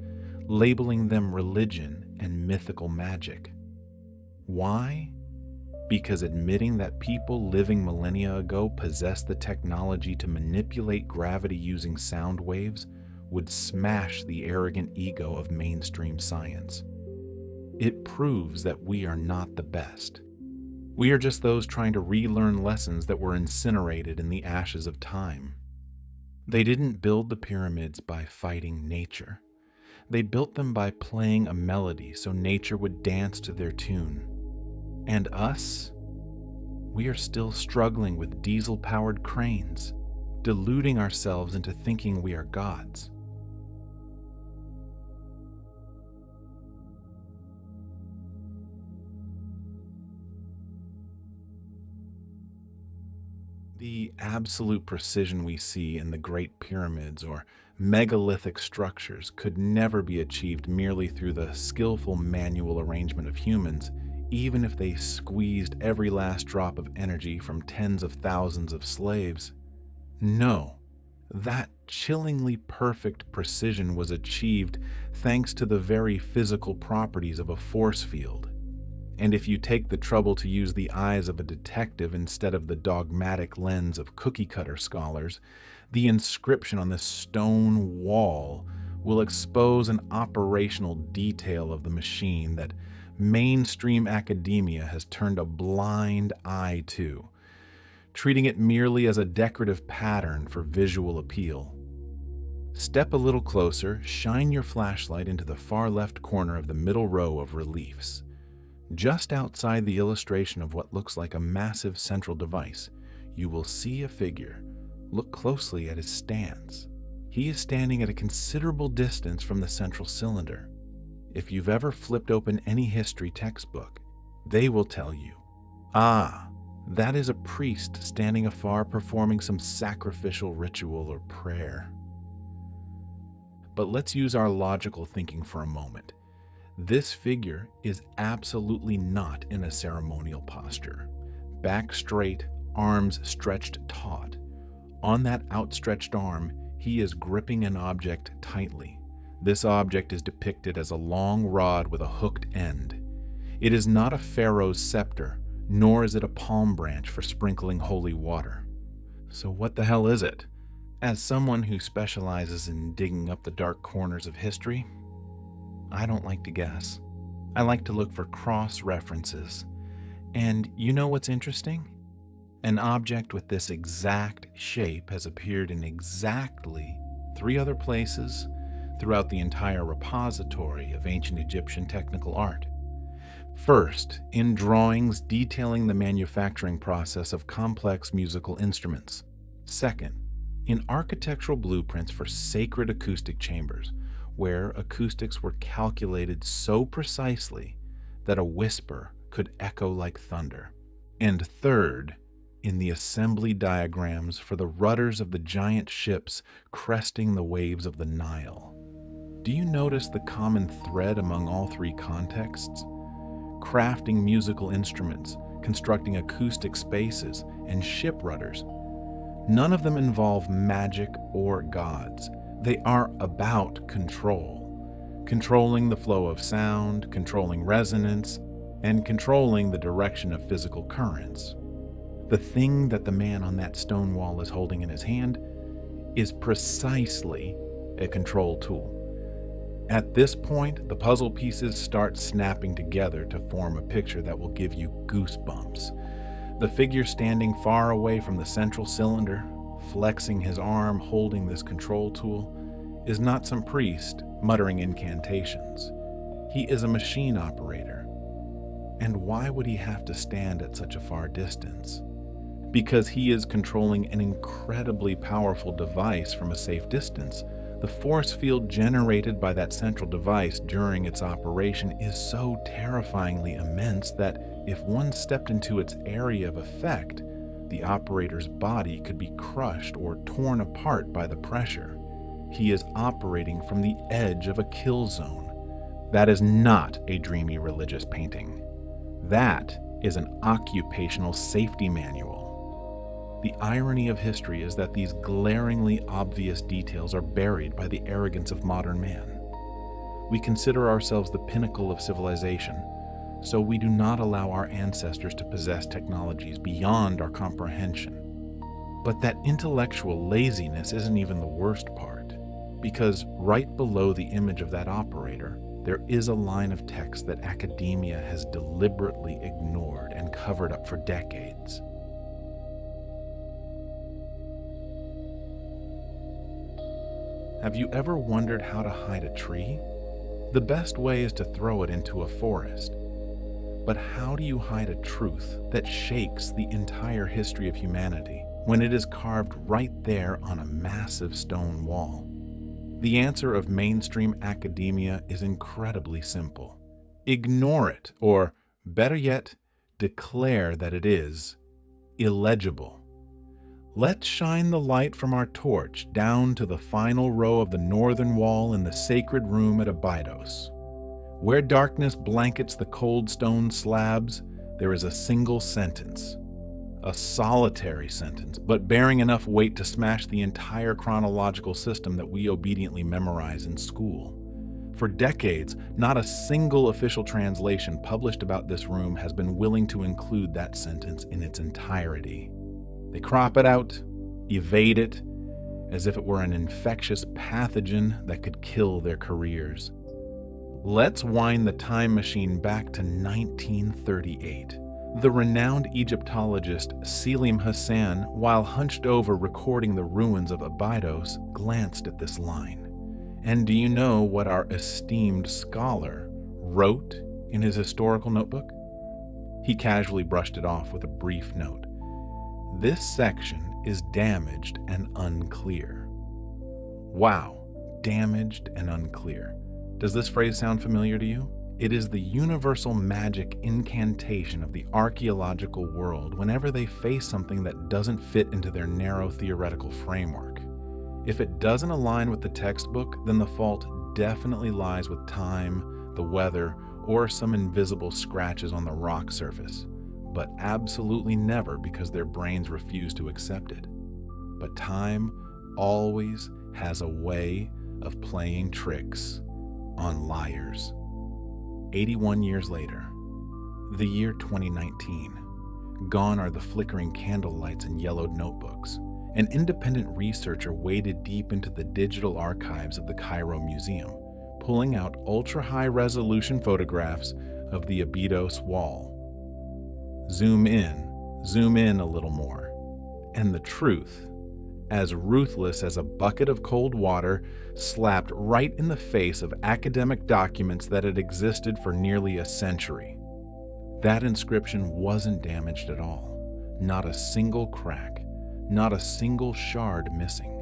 labeling them religion and mythical magic. Why? Because admitting that people living millennia ago possessed the technology to manipulate gravity using sound waves would smash the arrogant ego of mainstream science. It proves that we are not the best. We are just those trying to relearn lessons that were incinerated in the ashes of time. They didn't build the pyramids by fighting nature. They built them by playing a melody so nature would dance to their tune. And us? We are still struggling with diesel-powered cranes, deluding ourselves into thinking we are gods. The absolute precision we see in the Great Pyramids or megalithic structures could never be achieved merely through the skillful manual arrangement of humans, even if they squeezed every last drop of energy from tens of thousands of slaves. No, that chillingly perfect precision was achieved thanks to the very physical properties of a force field. And if you take the trouble to use the eyes of a detective instead of the dogmatic lens of cookie-cutter scholars, the inscription on this stone wall will expose an operational detail of the machine that mainstream academia has turned a blind eye to, treating it merely as a decorative pattern for visual appeal. Step a little closer, shine your flashlight into the far left corner of the middle row of reliefs. Just outside the illustration of what looks like a massive central device, you will see a figure. Look closely at his stance. He is standing at a considerable distance from the central cylinder. If you've ever flipped open any history textbook, they will tell you, that is a priest standing afar performing some sacrificial ritual or prayer. But let's use our logical thinking for a moment. This figure is absolutely not in a ceremonial posture. Back straight, arms stretched taut. On that outstretched arm, he is gripping an object tightly. This object is depicted as a long rod with a hooked end. It is not a pharaoh's scepter, nor is it a palm branch for sprinkling holy water. So what the hell is it? As someone who specializes in digging up the dark corners of history, I don't like to guess. I like to look for cross-references. And you know what's interesting? An object with this exact shape has appeared in exactly 3 other places throughout the entire repository of ancient Egyptian technical art. First, in drawings detailing the manufacturing process of complex musical instruments. Second, in architectural blueprints for sacred acoustic chambers, where acoustics were calculated so precisely that a whisper could echo like thunder. And third, in the assembly diagrams for the rudders of the giant ships cresting the waves of the Nile. Do you notice the common thread among all 3 contexts? Crafting musical instruments, constructing acoustic spaces, and ship rudders. None of them involve magic or gods. They are about control. Controlling the flow of sound, controlling resonance, and controlling the direction of physical currents. The thing that the man on that stone wall is holding in his hand is precisely a control tool. At this point, the puzzle pieces start snapping together to form a picture that will give you goosebumps. The figure standing far away from the central cylinder, flexing his arm holding this control tool, is not some priest muttering incantations. He is a machine operator. And why would he have to stand at such a far distance? Because he is controlling an incredibly powerful device from a safe distance. The force field generated by that central device during its operation is so terrifyingly immense that if one stepped into its area of effect, the operator's body could be crushed or torn apart by the pressure. He is operating from the edge of a kill zone. That is not a dreamy religious painting. That is an occupational safety manual. The irony of history is that these glaringly obvious details are buried by the arrogance of modern man. We consider ourselves the pinnacle of civilization, so we do not allow our ancestors to possess technologies beyond our comprehension. But that intellectual laziness isn't even the worst part, because right below the image of that operator, there is a line of text that academia has deliberately ignored and covered up for decades. Have you ever wondered how to hide a tree? The best way is to throw it into a forest. But how do you hide a truth that shakes the entire history of humanity when it is carved right there on a massive stone wall? The answer of mainstream academia is incredibly simple. Ignore it, or better yet, declare that it is illegible. Let's shine the light from our torch down to the final row of the northern wall in the sacred room at Abydos. Where darkness blankets the cold stone slabs, there is a single sentence. A solitary sentence, but bearing enough weight to smash the entire chronological system that we obediently memorize in school. For decades, not a single official translation published about this room has been willing to include that sentence in its entirety. They crop it out, evade it, as if it were an infectious pathogen that could kill their careers. Let's wind the time machine back to 1938. The renowned Egyptologist Selim Hassan, while hunched over recording the ruins of Abydos, glanced at this line. And do you know what our esteemed scholar wrote in his historical notebook? He casually brushed it off with a brief note. This section is damaged and unclear. Wow, damaged and unclear. Does this phrase sound familiar to you? It is the universal magic incantation of the archaeological world whenever they face something that doesn't fit into their narrow theoretical framework. If it doesn't align with the textbook, then the fault definitely lies with time, the weather, or some invisible scratches on the rock surface, but absolutely never because their brains refuse to accept it. But time always has a way of playing tricks on liars. 81 years later, the year 2019, gone are the flickering candlelights and yellowed notebooks. An independent researcher waded deep into the digital archives of the Cairo Museum, pulling out ultra-high-resolution photographs of the Abydos wall. Zoom in a little more, and the truth, as ruthless as a bucket of cold water, slapped right in the face of academic documents that had existed for nearly a century. That inscription wasn't damaged at all. Not a single crack, not a single shard missing.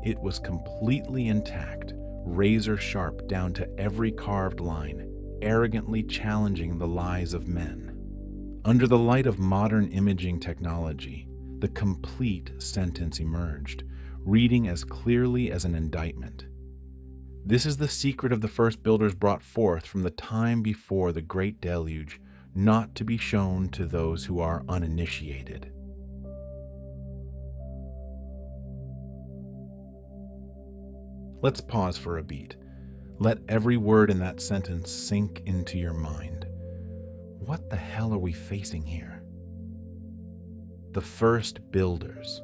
It was completely intact, razor sharp down to every carved line, arrogantly challenging the lies of men. Under the light of modern imaging technology, the complete sentence emerged, reading as clearly as an indictment. This is the secret of the first builders brought forth from the time before the great deluge, not to be shown to those who are uninitiated. Let's pause for a beat. Let every word in that sentence sink into your mind. What the hell are we facing here? The first builders.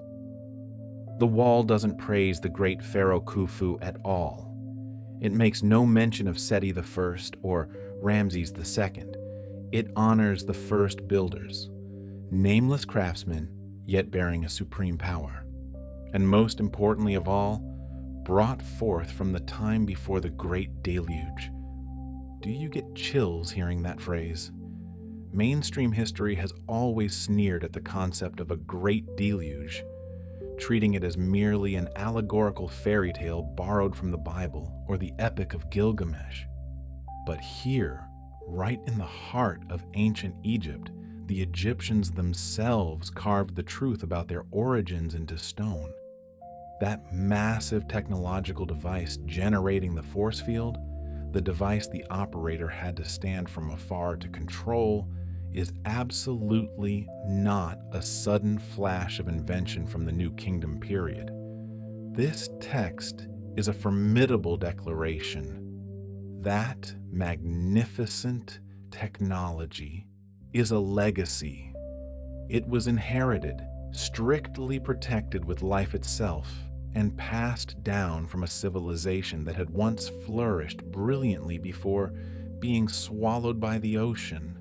The wall doesn't praise the great pharaoh Khufu at all. It makes no mention of Seti I or Ramses II. It honors the first builders, nameless craftsmen, yet bearing a supreme power. And most importantly of all, brought forth from the time before the great deluge. Do you get chills hearing that phrase? Mainstream history has always sneered at the concept of a great deluge, treating it as merely an allegorical fairy tale borrowed from the Bible or the Epic of Gilgamesh. But here, right in the heart of ancient Egypt, the Egyptians themselves carved the truth about their origins into stone. That massive technological device generating the force field, the device the operator had to stand from afar to control, is absolutely not a sudden flash of invention from the New Kingdom period. This text is a formidable declaration. That magnificent technology is a legacy. It was inherited, strictly protected with life itself, and passed down from a civilization that had once flourished brilliantly before being swallowed by the ocean.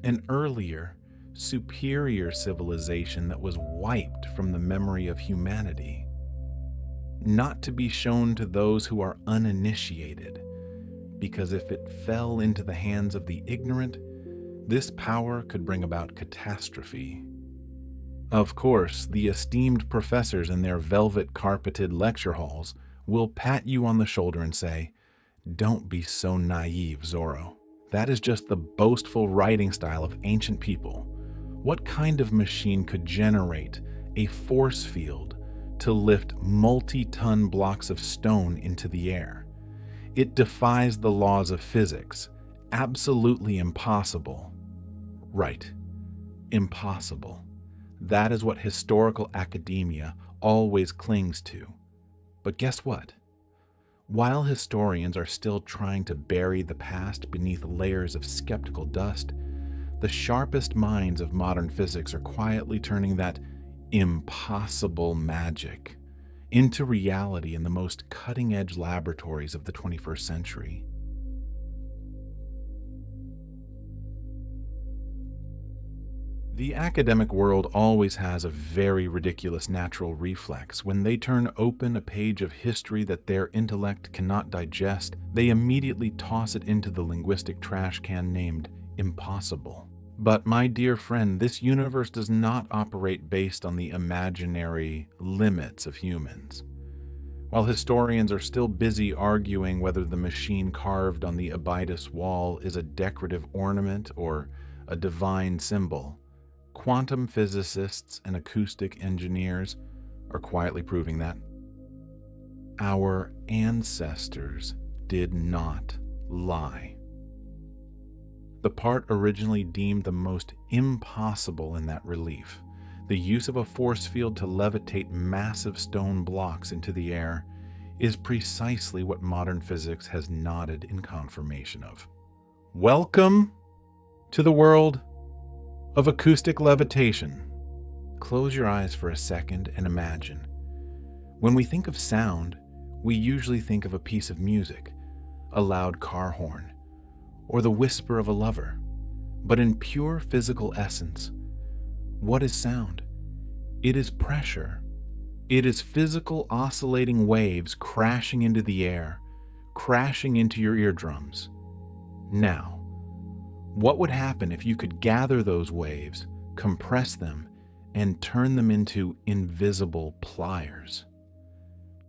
An earlier, superior civilization that was wiped from the memory of humanity. Not to be shown to those who are uninitiated, because if it fell into the hands of the ignorant, this power could bring about catastrophe. Of course, the esteemed professors in their velvet-carpeted lecture halls will pat you on the shoulder and say, "Don't be so naive, Zorro. That is just the boastful writing style of ancient people. What kind of machine could generate a force field to lift multi-ton blocks of stone into the air? It defies the laws of physics. Absolutely impossible." Right. Impossible. That is what historical academia always clings to. But guess what? While historians are still trying to bury the past beneath layers of skeptical dust, the sharpest minds of modern physics are quietly turning that impossible magic into reality in the most cutting-edge laboratories of the 21st century. The academic world always has a very ridiculous natural reflex. When they turn open a page of history that their intellect cannot digest, they immediately toss it into the linguistic trash can named impossible. But my dear friend, this universe does not operate based on the imaginary limits of humans. While historians are still busy arguing whether the machine carved on the Abydos wall is a decorative ornament or a divine symbol, quantum physicists and acoustic engineers are quietly proving that our ancestors did not lie. The part originally deemed the most impossible in that relief, the use of a force field to levitate massive stone blocks into the air, is precisely what modern physics has nodded in confirmation of. Welcome to the world of acoustic levitation. Close your eyes for a second and imagine. When we think of sound, we usually think of a piece of music, a loud car horn, or the whisper of a lover. But in pure physical essence, what is sound? It is pressure. It is physical oscillating waves crashing into the air, crashing into your eardrums. Now, what would happen if you could gather those waves, compress them, and turn them into invisible pliers?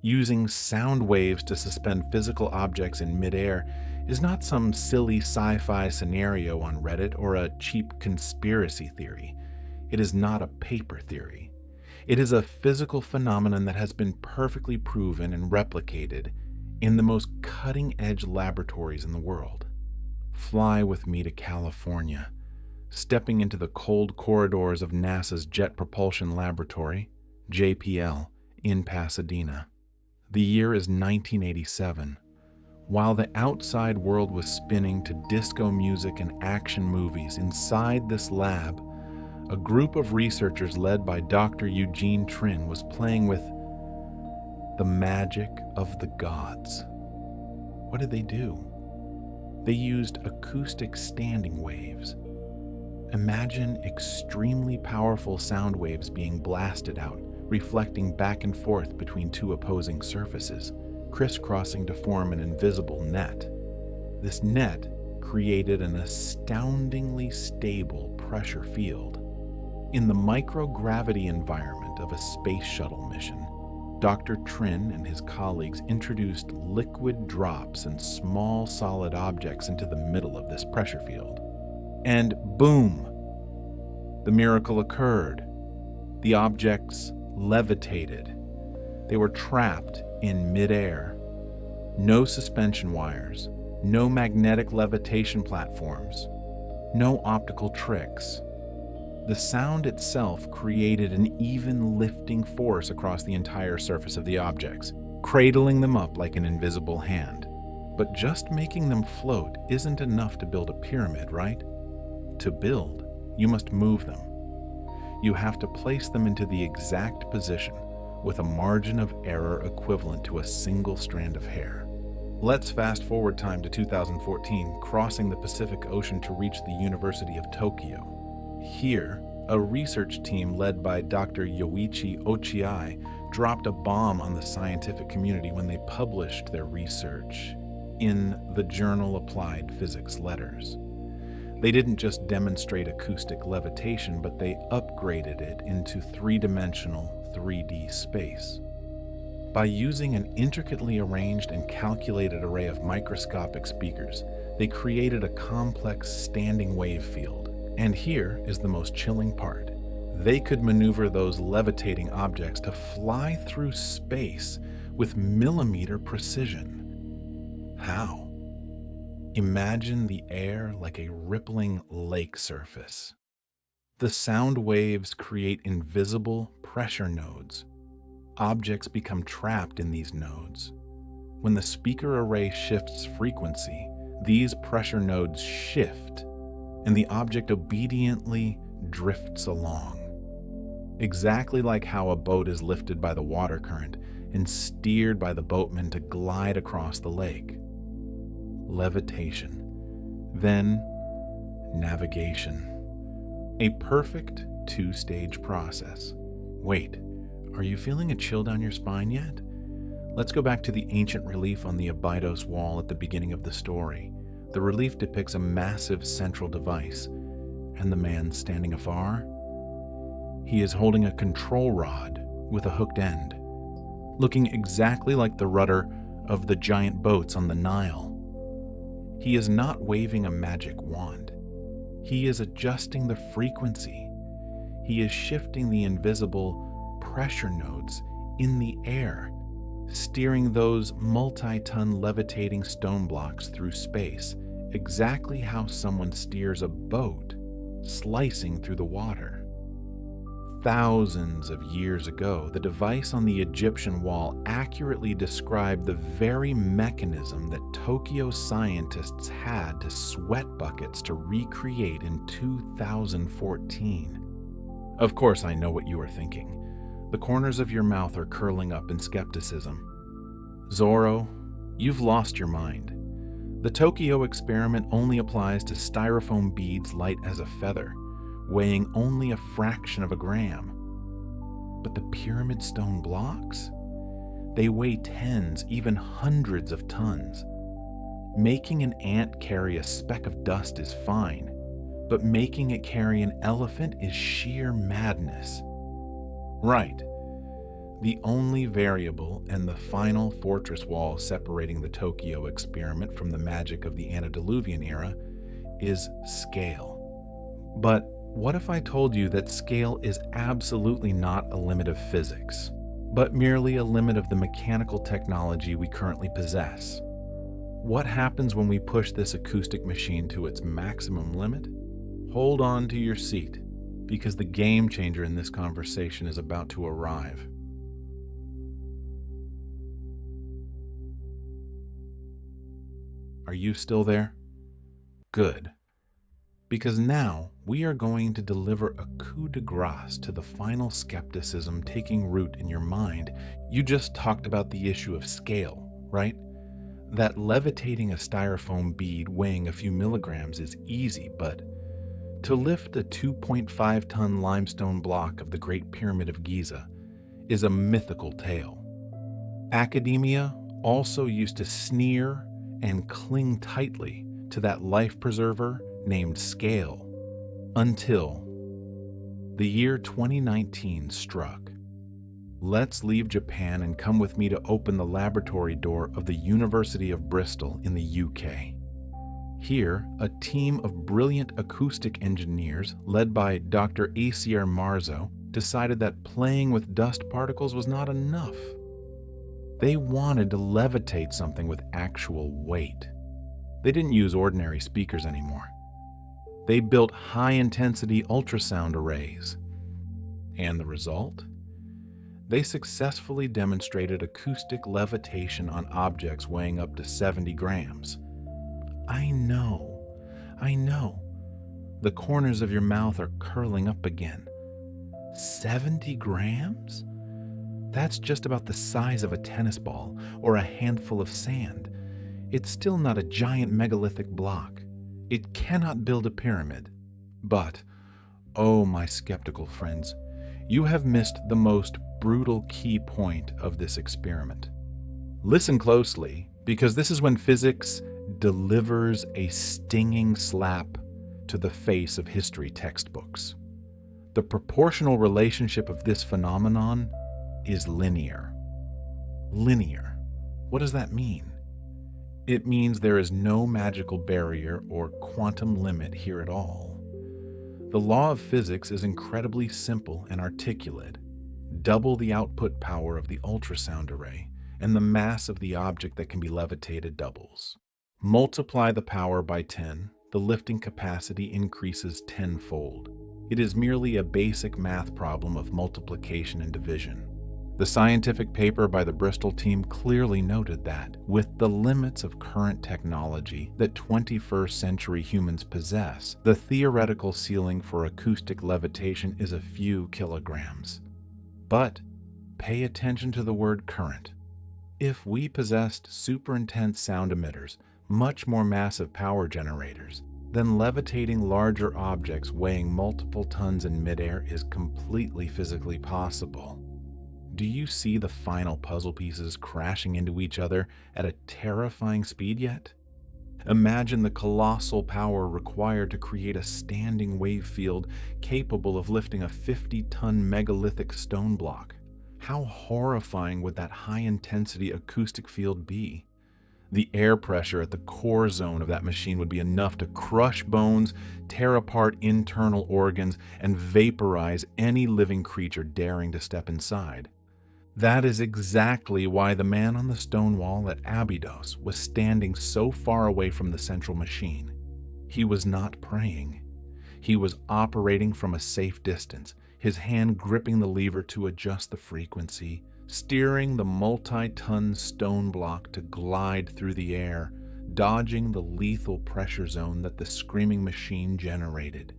Using sound waves to suspend physical objects in midair is not some silly sci-fi scenario on Reddit or a cheap conspiracy theory. It is not a paper theory. It is a physical phenomenon that has been perfectly proven and replicated in the most cutting-edge laboratories in the world. Fly with me to California, stepping into the cold corridors of NASA's Jet Propulsion Laboratory, JPL, in Pasadena. The year is 1987. While the outside world was spinning to disco music and action movies, inside this lab, a group of researchers led by Dr. Eugene Trin was playing with the magic of the gods. What did they do? They used acoustic standing waves. Imagine extremely powerful sound waves being blasted out, reflecting back and forth between two opposing surfaces, crisscrossing to form an invisible net. This net created an astoundingly stable pressure field. In the microgravity environment of a space shuttle mission, Dr. Trin and his colleagues introduced liquid drops and small solid objects into the middle of this pressure field. And boom! The miracle occurred. The objects levitated. They were trapped in midair. No suspension wires, no magnetic levitation platforms, no optical tricks. The sound itself created an even lifting force across the entire surface of the objects, cradling them up like an invisible hand. But just making them float isn't enough to build a pyramid, right? To build, you must move them. You have to place them into the exact position with a margin of error equivalent to a single strand of hair. Let's fast forward time to 2014, crossing the Pacific Ocean to reach the University of Tokyo. Here, a research team led by Dr. Yoichi Ochiai dropped a bomb on the scientific community when they published their research in the journal Applied Physics Letters. They didn't just demonstrate acoustic levitation, but they upgraded it into three-dimensional 3D space. By using an intricately arranged and calculated array of microscopic speakers, they created a complex standing wave field. And here is the most chilling part. They could maneuver those levitating objects to fly through space with millimeter precision. How? Imagine the air like a rippling lake surface. The sound waves create invisible pressure nodes. Objects become trapped in these nodes. When the speaker array shifts frequency, these pressure nodes shift, and the object obediently drifts along. Exactly like how a boat is lifted by the water current and steered by the boatman to glide across the lake. Levitation. Then, navigation. A perfect two-stage process. Wait, are you feeling a chill down your spine yet? Let's go back to the ancient relief on the Abydos wall at the beginning of the story. The relief depicts a massive central device, and the man standing afar? He is holding a control rod with a hooked end, looking exactly like the rudder of the giant boats on the Nile. He is not waving a magic wand. He is adjusting the frequency. He is shifting the invisible pressure nodes in the air, steering those multi-ton levitating stone blocks through space, exactly how someone steers a boat slicing through the water. Thousands of years ago, the device on the Egyptian wall accurately described the very mechanism that Tokyo scientists had to sweat buckets to recreate in 2014. Of course, I know what you are thinking. The corners of your mouth are curling up in skepticism. Zorro, you've lost your mind. The Tokyo experiment only applies to styrofoam beads light as a feather, weighing only a fraction of a gram. But the pyramid stone blocks? They weigh tens, even hundreds of tons. Making an ant carry a speck of dust is fine, but making it carry an elephant is sheer madness. Right. The only variable and the final fortress wall separating the Tokyo experiment from the magic of the antediluvian era is scale. But what if I told you that scale is absolutely not a limit of physics, but merely a limit of the mechanical technology we currently possess? What happens when we push this acoustic machine to its maximum limit? Hold on to your seat, because the game changer in this conversation is about to arrive. Are you still there? Good. Because now we are going to deliver a coup de grace to the final skepticism taking root in your mind. You just talked about the issue of scale, right? That levitating a styrofoam bead weighing a few milligrams is easy, but to lift a 2.5-ton limestone block of the Great Pyramid of Giza is a mythical tale. Academia also used to sneer and cling tightly to that life preserver named scale, until the year 2019 struck. Let's leave Japan and come with me to open the laboratory door of the University of Bristol in the UK. Here, a team of brilliant acoustic engineers led by Dr. Acier Marzo decided that playing with dust particles was not enough. They wanted to levitate something with actual weight. They didn't use ordinary speakers anymore. They built high-intensity ultrasound arrays. And the result? They successfully demonstrated acoustic levitation on objects weighing up to 70 grams. I know. The corners of your mouth are curling up again. 70 grams? That's just about the size of a tennis ball or a handful of sand. It's still not a giant megalithic block. It cannot build a pyramid. But, oh my skeptical friends, you have missed the most brutal key point of this experiment. Listen closely, because this is when physics delivers a stinging slap to the face of history textbooks. The proportional relationship of this phenomenon is linear. Linear. What does that mean? It means there is no magical barrier or quantum limit here at all. The law of physics is incredibly simple and articulate. Double the output power of the ultrasound array, and the mass of the object that can be levitated doubles. Multiply the power by 10, the lifting capacity increases tenfold. It is merely a basic math problem of multiplication and division. The scientific paper by the Bristol team clearly noted that, with the limits of current technology that 21st century humans possess, the theoretical ceiling for acoustic levitation is a few kilograms. But pay attention to the word current. If we possessed super intense sound emitters, much more massive power generators, then levitating larger objects weighing multiple tons in midair is completely physically possible. Do you see the final puzzle pieces crashing into each other at a terrifying speed yet? Imagine the colossal power required to create a standing wave field capable of lifting a 50-ton megalithic stone block. How horrifying would that high-intensity acoustic field be? The air pressure at the core zone of that machine would be enough to crush bones, tear apart internal organs, and vaporize any living creature daring to step inside. That is exactly why the man on the stone wall at Abydos was standing so far away from the central machine. He was not praying. He was operating from a safe distance, his hand gripping the lever to adjust the frequency, steering the multi-ton stone block to glide through the air, dodging the lethal pressure zone that the screaming machine generated.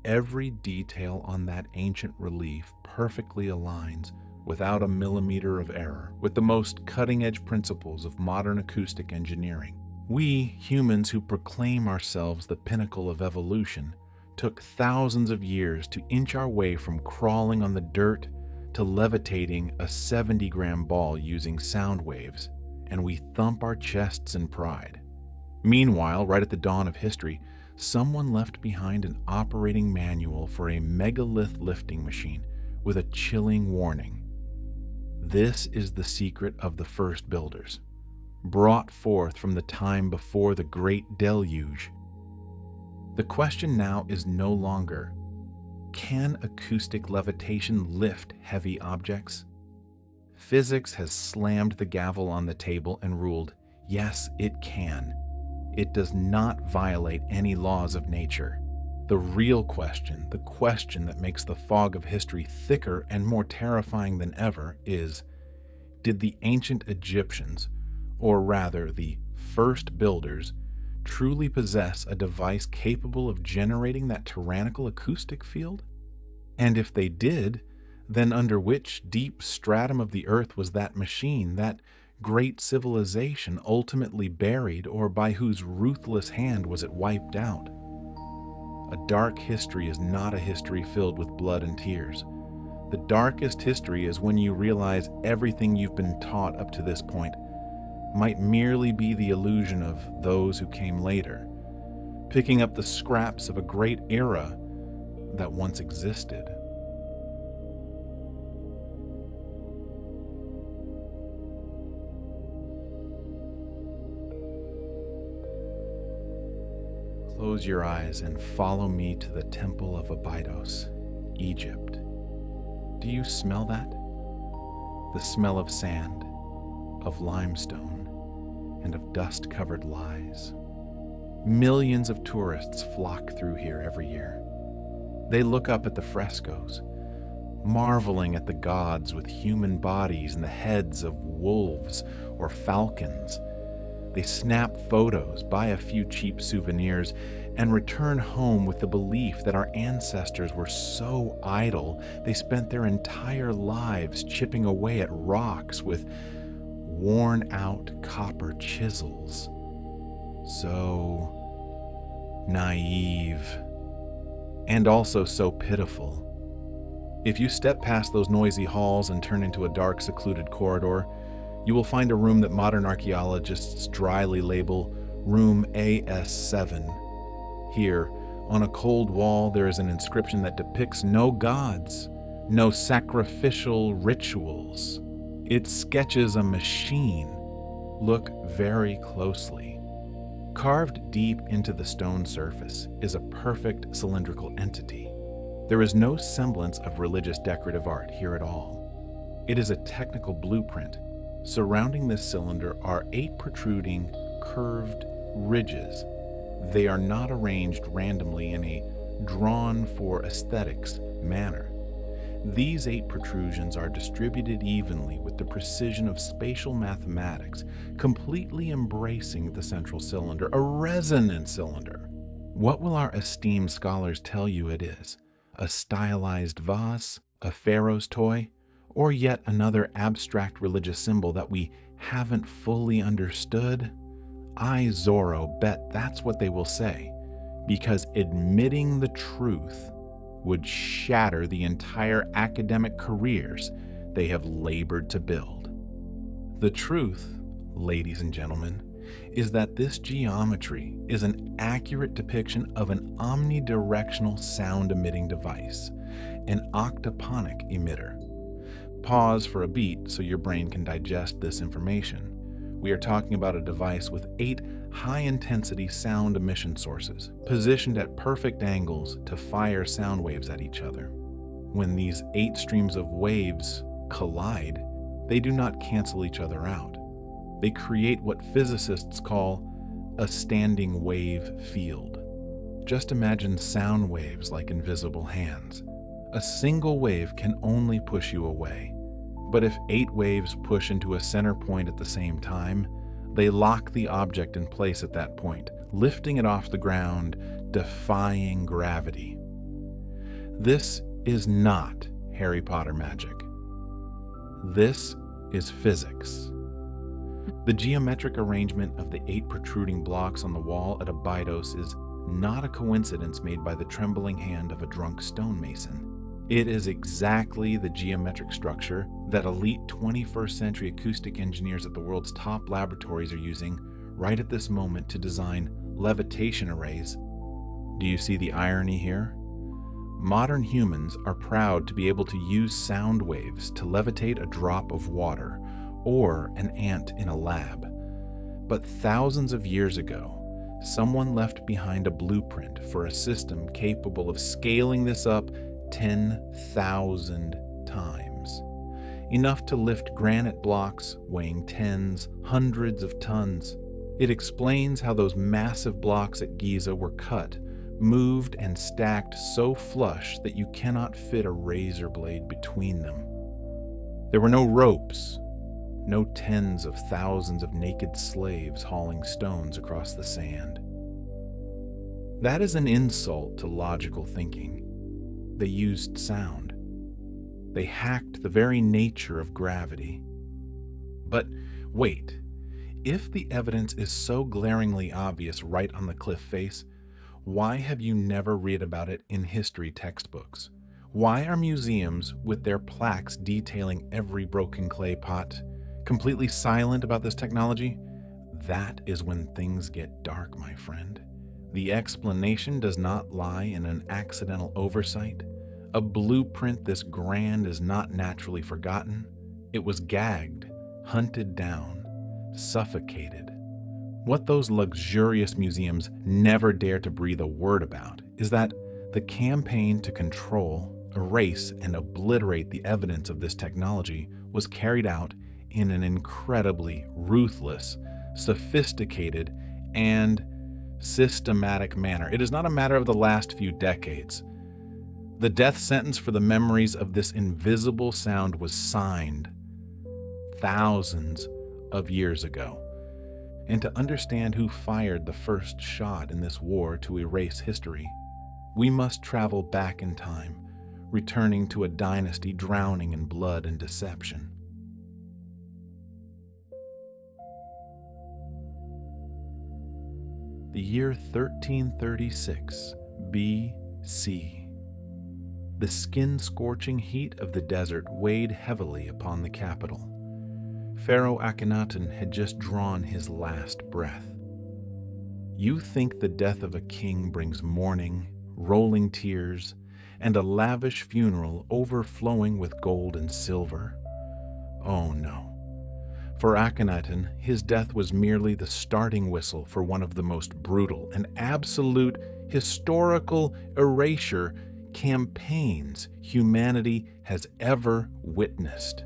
Every detail on that ancient relief perfectly aligns, without a millimeter of error, with the most cutting-edge principles of modern acoustic engineering. We, humans who proclaim ourselves the pinnacle of evolution, took thousands of years to inch our way from crawling on the dirt to levitating a 70-gram ball using sound waves, and we thump our chests in pride. Meanwhile, right at the dawn of history, someone left behind an operating manual for a megalith lifting machine with a chilling warning. This is the secret of the first builders, brought forth from the time before the great deluge. The question now is no longer, can acoustic levitation lift heavy objects? Physics has slammed the gavel on the table and ruled, yes, it can. It does not violate any laws of nature. The real question, the question that makes the fog of history thicker and more terrifying than ever, is, did the ancient Egyptians, or rather the first builders, truly possess a device capable of generating that tyrannical acoustic field? And if they did, then under which deep stratum of the earth was that machine, that great civilization ultimately buried, or by whose ruthless hand was it wiped out? A dark history is not a history filled with blood and tears. The darkest history is when you realize everything you've been taught up to this point might merely be the illusion of those who came later, picking up the scraps of a great era that once existed. Close your eyes and follow me to the Temple of Abydos, Egypt. Do you smell that? The smell of sand, of limestone, and of dust-covered lies. Millions of tourists flock through here every year. They look up at the frescoes, marveling at the gods with human bodies and the heads of wolves or falcons. They snap photos, buy a few cheap souvenirs, and return home with the belief that our ancestors were so idle they spent their entire lives chipping away at rocks with worn-out copper chisels. So naive, and also so pitiful. If you step past those noisy halls and turn into a dark, secluded corridor, you will find a room that modern archaeologists dryly label Room AS7. Here, on a cold wall, there is an inscription that depicts no gods, no sacrificial rituals. It sketches a machine. Look very closely. Carved deep into the stone surface is a perfect cylindrical entity. There is no semblance of religious decorative art here at all. It is a technical blueprint. Surrounding this cylinder are 8 protruding, curved ridges. They are not arranged randomly in a drawn-for-aesthetics manner. These 8 protrusions are distributed evenly with the precision of spatial mathematics, completely embracing the central cylinder, a resonant cylinder. What will our esteemed scholars tell you it is? A stylized vase, a pharaoh's toy, or yet another abstract religious symbol that we haven't fully understood? I, Zorro, bet that's what they will say, because admitting the truth would shatter the entire academic careers they have labored to build. The truth, ladies and gentlemen, is that this geometry is an accurate depiction of an omnidirectional sound-emitting device, an octoponic emitter. Pause for a beat so your brain can digest this information. We are talking about a device with 8 high-intensity sound emission sources, positioned at perfect angles to fire sound waves at each other. When these 8 streams of waves collide, they do not cancel each other out. They create what physicists call a standing wave field. Just imagine sound waves like invisible hands. A single wave can only push you away. But if 8 waves push into a center point at the same time, they lock the object in place at that point, lifting it off the ground, defying gravity. This is not Harry Potter magic. This is physics. The geometric arrangement of the 8 protruding blocks on the wall at Abydos is not a coincidence made by the trembling hand of a drunk stonemason. It is exactly the geometric structure that elite 21st century acoustic engineers at the world's top laboratories are using right at this moment to design levitation arrays. Do you see the irony here? Modern humans are proud to be able to use sound waves to levitate a drop of water or an ant in a lab. But thousands of years ago, someone left behind a blueprint for a system capable of scaling this up 10,000 times. Enough to lift granite blocks weighing tens, hundreds of tons. It explains how those massive blocks at Giza were cut, moved, and stacked so flush that you cannot fit a razor blade between them. There were no ropes, no tens of thousands of naked slaves hauling stones across the sand. That is an insult to logical thinking. They used sound. They hacked the very nature of gravity. But wait, if the evidence is so glaringly obvious right on the cliff face, why have you never read about it in history textbooks? Why are museums, with their plaques detailing every broken clay pot, completely silent about this technology? That is when things get dark, my friend. The explanation does not lie in an accidental oversight. A blueprint this grand is not naturally forgotten. It was gagged, hunted down, suffocated. What those luxurious museums never dare to breathe a word about is that the campaign to control, erase, and obliterate the evidence of this technology was carried out in an incredibly ruthless, sophisticated, and systematic manner. It is not a matter of the last few decades. The death sentence for the memories of this invisible sound was signed thousands of years ago. And to understand who fired the first shot in this war to erase history, we must travel back in time, returning to a dynasty drowning in blood and deception. The year 1336 B.C. The skin-scorching heat of the desert weighed heavily upon the capital. Pharaoh Akhenaten had just drawn his last breath. You think the death of a king brings mourning, rolling tears, and a lavish funeral overflowing with gold and silver? Oh no. For Akhenaten, his death was merely the starting whistle for one of the most brutal and absolute historical erasure campaigns humanity has ever witnessed.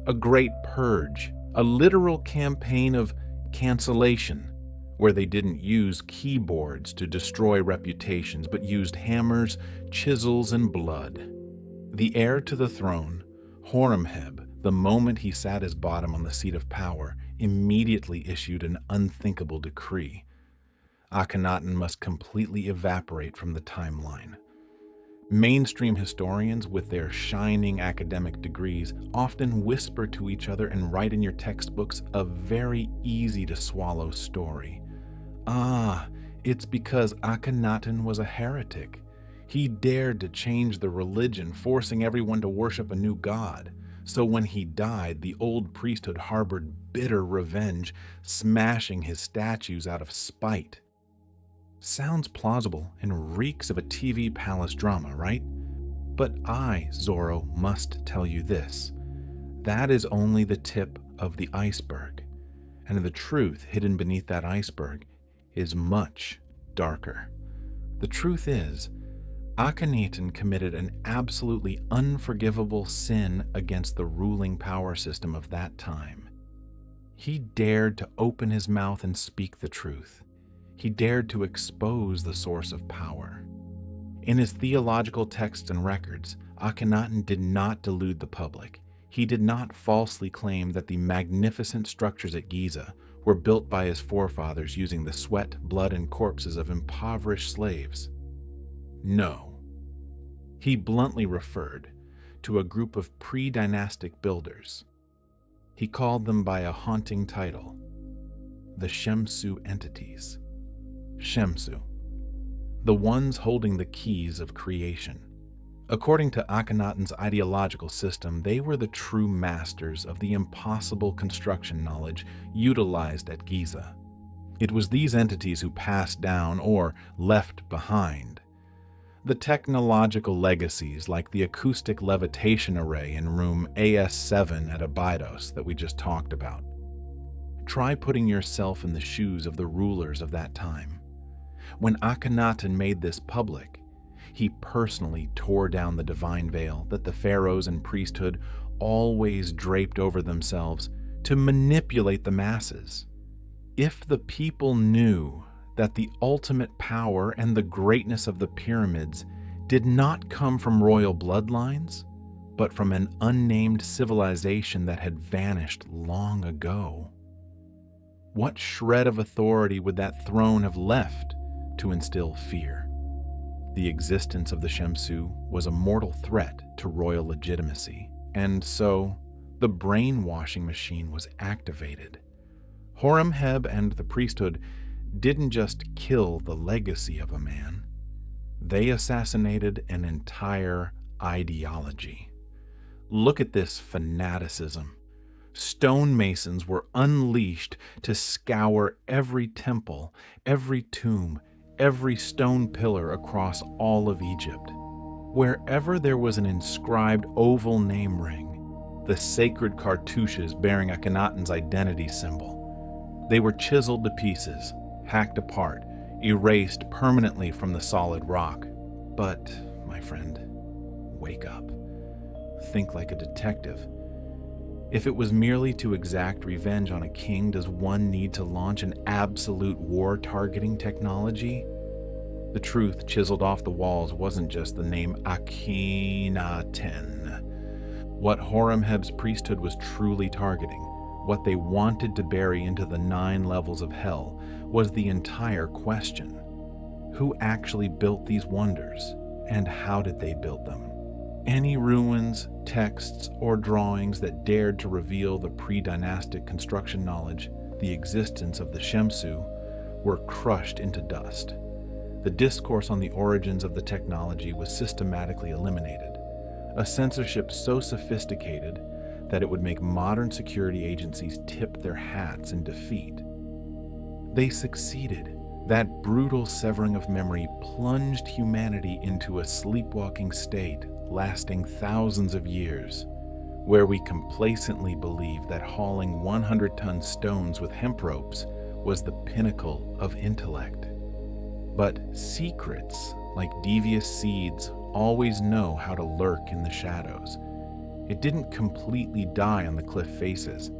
A great purge, a literal campaign of cancellation, where they didn't use keyboards to destroy reputations, but used hammers, chisels, and blood. The heir to the throne, Horemheb, the moment he sat his bottom on the seat of power, immediately issued an unthinkable decree. Akhenaten must completely evaporate from the timeline. Mainstream historians, with their shining academic degrees, often whisper to each other and write in your textbooks a very easy-to-swallow story. It's because Akhenaten was a heretic. He dared to change the religion, forcing everyone to worship a new god. So when he died, the old priesthood harbored bitter revenge, smashing his statues out of spite. Sounds plausible and reeks of a TV palace drama, right? But I, Zorro, must tell you this. That is only the tip of the iceberg, and the truth hidden beneath that iceberg is much darker. The truth is, Akhenaten committed an absolutely unforgivable sin against the ruling power system of that time. He dared to open his mouth and speak the truth. He dared to expose the source of power. In his theological texts and records, Akhenaten did not delude the public. He did not falsely claim that the magnificent structures at Giza were built by his forefathers using the sweat, blood, and corpses of impoverished slaves. No. He bluntly referred to a group of pre-dynastic builders. He called them by a haunting title, the Shemsu entities. Shemsu, the ones holding the keys of creation. According to Akhenaten's ideological system, they were the true masters of the impossible construction knowledge utilized at Giza. It was these entities who passed down, or left behind, the technological legacies like the acoustic levitation array in room AS7 at Abydos that we just talked about. Try putting yourself in the shoes of the rulers of that time. When Akhenaten made this public, he personally tore down the divine veil that the pharaohs and priesthood always draped over themselves to manipulate the masses. If the people knew that the ultimate power and the greatness of the pyramids did not come from royal bloodlines, but from an unnamed civilization that had vanished long ago, what shred of authority would that throne have left to instill fear? The existence of the Shemsu was a mortal threat to royal legitimacy, and so the brainwashing machine was activated. Horemheb and the priesthood didn't just kill the legacy of a man, they assassinated an entire ideology. Look at this fanaticism. Stonemasons were unleashed to scour every temple, every tomb, every stone pillar across all of Egypt. Wherever there was an inscribed oval name ring, the sacred cartouches bearing Akhenaten's identity symbol, they were chiseled to pieces, hacked apart, erased permanently from the solid rock. But, my friend, wake up. Think like a detective. If it was merely to exact revenge on a king, does one need to launch an absolute war-targeting technology? The truth chiseled off the walls wasn't just the name Akhenaten. What Horemheb's priesthood was truly targeting, what they wanted to bury into the 9 levels of hell, was the entire question. Who actually built these wonders, and how did they build them? Any ruins, texts, or drawings that dared to reveal the pre-dynastic construction knowledge, the existence of the Shemsu, were crushed into dust. The discourse on the origins of the technology was systematically eliminated, a censorship so sophisticated that it would make modern security agencies tip their hats in defeat. They succeeded. That brutal severing of memory plunged humanity into a sleepwalking state lasting thousands of years, where we complacently believed that hauling 100-ton stones with hemp ropes was the pinnacle of intellect. But secrets, like devious seeds, always know how to lurk in the shadows. It didn't completely die on the cliff faces.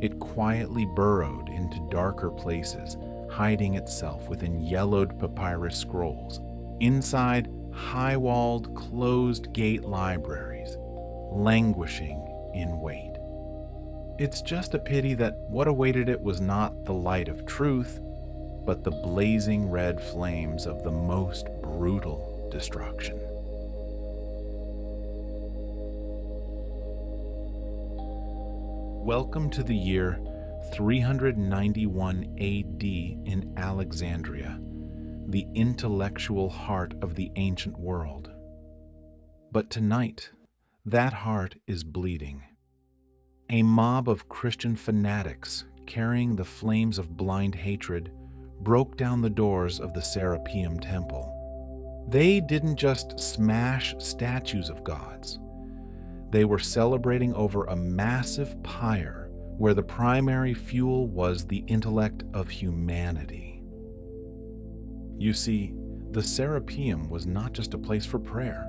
It quietly burrowed into darker places, hiding itself within yellowed papyrus scrolls, inside high-walled, closed-gate libraries. languishing in wait. It's just a pity that what awaited it was not the light of truth, but the blazing red flames of the most brutal destruction. Welcome to the year 391 AD in Alexandria, the intellectual heart of the ancient world. But tonight, that heart is bleeding. A mob of Christian fanatics carrying the flames of blind hatred broke down the doors of the Abydos Temple. They didn't just smash statues of gods. They were celebrating over a massive pyre where the primary fuel was the intellect of humanity. You see, the Serapeum was not just a place for prayer.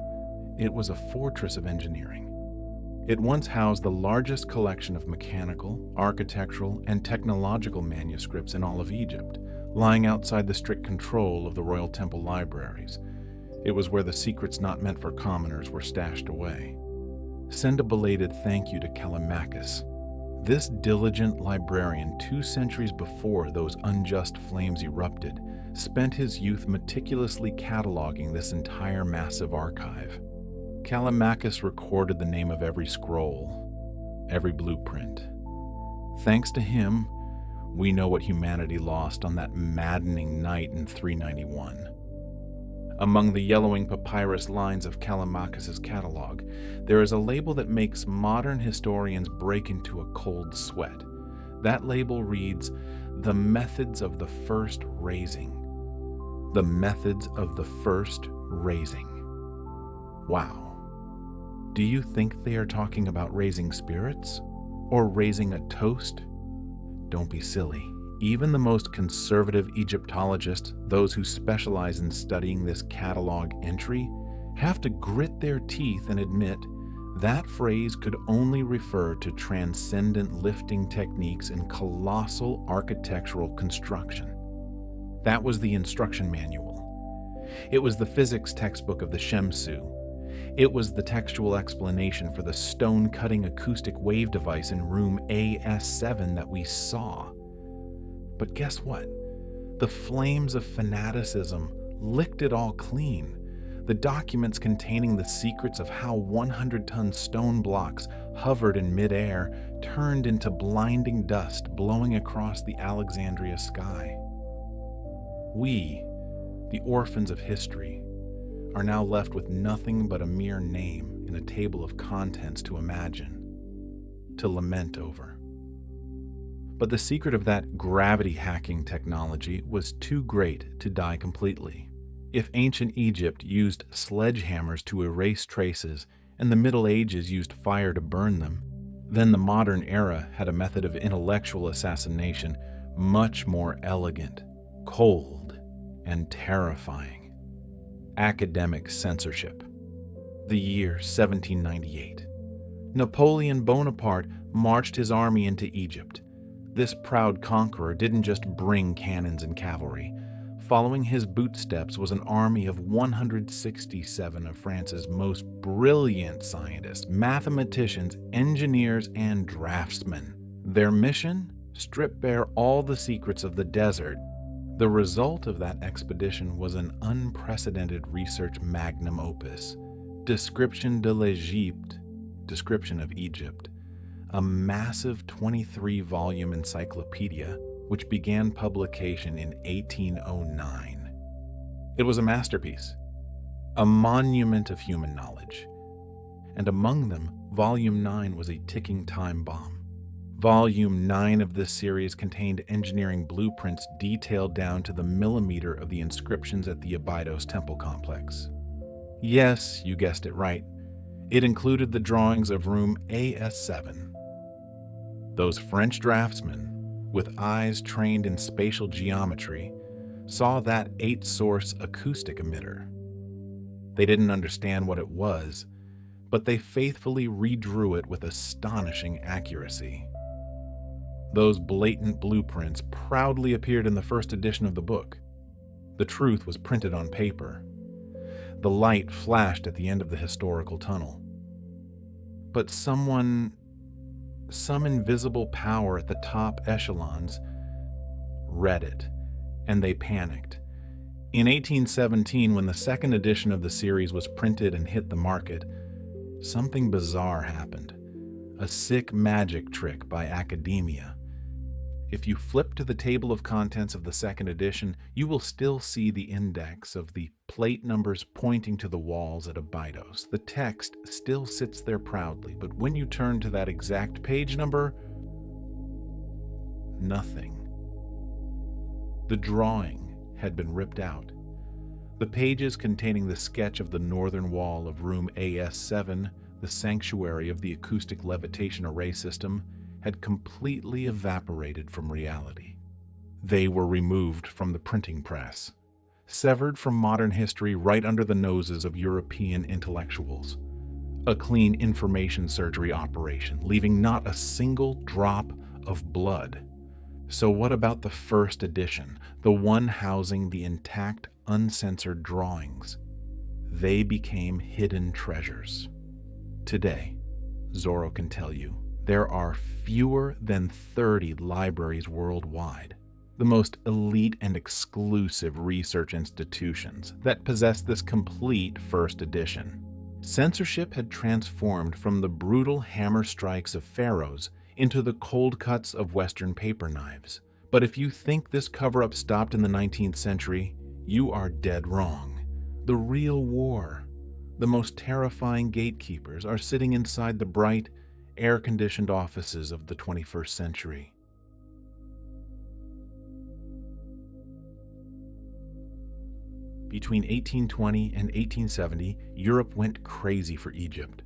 It was a fortress of engineering. It once housed the largest collection of mechanical, architectural, and technological manuscripts in all of Egypt, lying outside the strict control of the royal temple libraries. It was where the secrets not meant for commoners were stashed away. Send a belated thank you to Callimachus. This diligent librarian, 2 centuries before those unjust flames erupted, spent his youth meticulously cataloging this entire massive archive. Callimachus recorded the name of every scroll, every blueprint. Thanks to him, we know what humanity lost on that maddening night in 391. Among the yellowing papyrus lines of Callimachus's catalog, there is a label that makes modern historians break into a cold sweat. That label reads, "The Methods of the First Raising." The Methods of the First Raising. Wow. Do you think they are talking about raising spirits? Or raising a toast? Don't be silly. Even the most conservative Egyptologists, those who specialize in studying this catalog entry, have to grit their teeth and admit that phrase could only refer to transcendent lifting techniques in colossal architectural construction. That was the instruction manual. It was the physics textbook of the Shemsu. It was the textual explanation for the stone-cutting acoustic wave device in room AS7 that we saw. But guess what? The flames of fanaticism licked it all clean. The documents containing the secrets of how 100-ton stone blocks hovered in midair turned into blinding dust blowing across the Alexandria sky. We, the orphans of history, are now left with nothing but a mere name in a table of contents to imagine, to lament over. But the secret of that gravity-hacking technology was too great to die completely. If ancient Egypt used sledgehammers to erase traces and the Middle Ages used fire to burn them, then the modern era had a method of intellectual assassination much more elegant, cold, and terrifying. Academic censorship. The year 1798. Napoleon Bonaparte marched his army into Egypt. This proud conqueror didn't just bring cannons and cavalry. Following his footsteps was an army of 167 of France's most brilliant scientists, mathematicians, engineers, and draftsmen. Their mission? Strip bare all the secrets of the desert. The result of that expedition was an unprecedented research magnum opus, Description de l'Egypte, Description of Egypt, a massive 23-volume encyclopedia which began publication in 1809. It was a masterpiece, a monument of human knowledge, and among them, Volume 9 was a ticking time bomb. Volume 9 of this series contained engineering blueprints detailed down to the millimeter of the inscriptions at the Abydos Temple complex. Yes, you guessed it right. It included the drawings of room AS7. Those French draftsmen, with eyes trained in spatial geometry, saw that 8-source acoustic emitter. They didn't understand what it was, but they faithfully redrew it with astonishing accuracy. Those blatant blueprints proudly appeared in the first edition of the book. The truth was printed on paper. The light flashed at the end of the historical tunnel. But some invisible power at the top echelons read it, and they panicked. In 1817, when the second edition of the series was printed and hit the market, something bizarre happened. A sick magic trick by academia. If you flip to the table of contents of the second edition, you will still see the index of the plate numbers pointing to the walls at Abydos. The text still sits there proudly, but when you turn to that exact page number, nothing. The drawing had been ripped out. The pages containing the sketch of the northern wall of room AS7, the sanctuary of the acoustic levitation array system, had completely evaporated from reality. They were removed from the printing press, severed from modern history right under the noses of European intellectuals. A clean information surgery operation, leaving not a single drop of blood. So what about the first edition, the one housing the intact, uncensored drawings? They became hidden treasures. Today, Zorro can tell you, there are fewer than 30 libraries worldwide, the most elite and exclusive research institutions that possess this complete first edition. Censorship had transformed from the brutal hammer strikes of pharaohs into the cold cuts of Western paper knives. But if you think this cover-up stopped in the 19th century, you are dead wrong. The real war, the most terrifying gatekeepers, are sitting inside the bright, air-conditioned offices of the 21st century. Between 1820 and 1870, Europe went crazy for Egypt.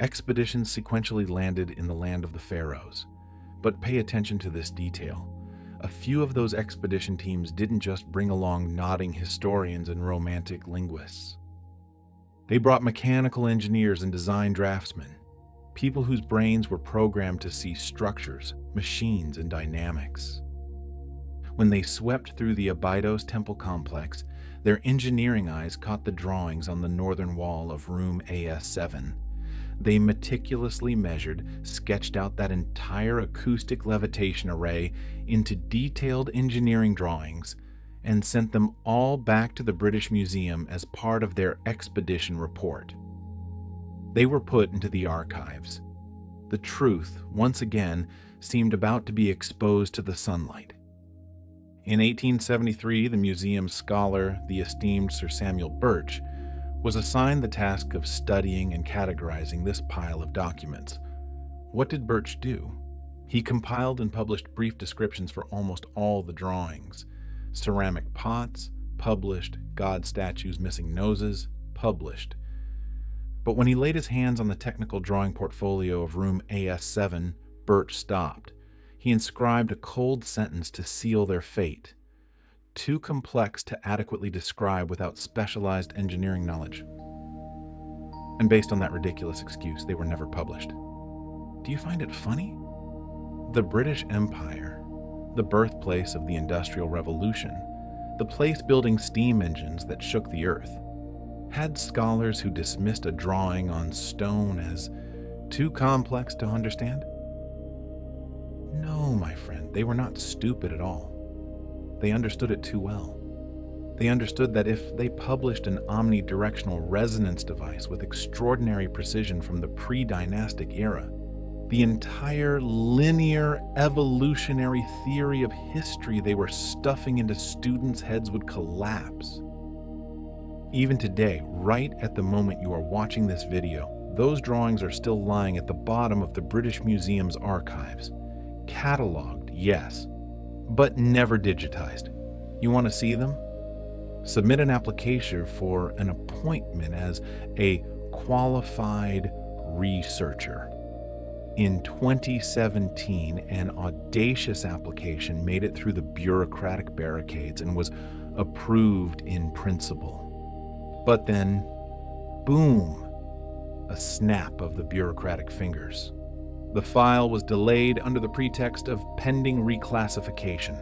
Expeditions sequentially landed in the land of the pharaohs. But pay attention to this detail. A few of those expedition teams didn't just bring along nodding historians and romantic linguists. They brought mechanical engineers and design draftsmen, people whose brains were programmed to see structures, machines, and dynamics. When they swept through the Abydos Temple complex, their engineering eyes caught the drawings on the northern wall of room AS7. They meticulously measured, sketched out that entire acoustic levitation array into detailed engineering drawings, and sent them all back to the British Museum as part of their expedition report. They were put into the archives. The truth, once again, seemed about to be exposed to the sunlight. In 1873, the museum's scholar, the esteemed Sir Samuel Birch, was assigned the task of studying and categorizing this pile of documents. What did Birch do? He compiled and published brief descriptions for almost all the drawings. Ceramic pots, published. God statues missing noses, published. But when he laid his hands on the technical drawing portfolio of room AS7, Birch stopped. He inscribed a cold sentence to seal their fate. Too complex to adequately describe without specialized engineering knowledge. And based on that ridiculous excuse, they were never published. Do you find it funny? The British Empire, the birthplace of the Industrial Revolution, the place building steam engines that shook the earth, had scholars who dismissed a drawing on stone as too complex to understand? No, my friend, they were not stupid at all. They understood it too well. They understood that if they published an omnidirectional resonance device with extraordinary precision from the pre-dynastic era, the entire linear evolutionary theory of history they were stuffing into students' heads would collapse. Even today, right at the moment you are watching this video, those drawings are still lying at the bottom of the British Museum's archives. Cataloged, yes, but never digitized. You want to see them? Submit an application for an appointment as a qualified researcher. In 2017, an audacious application made it through the bureaucratic barricades and was approved in principle. But then, boom, a snap of the bureaucratic fingers. The file was delayed under the pretext of pending reclassification.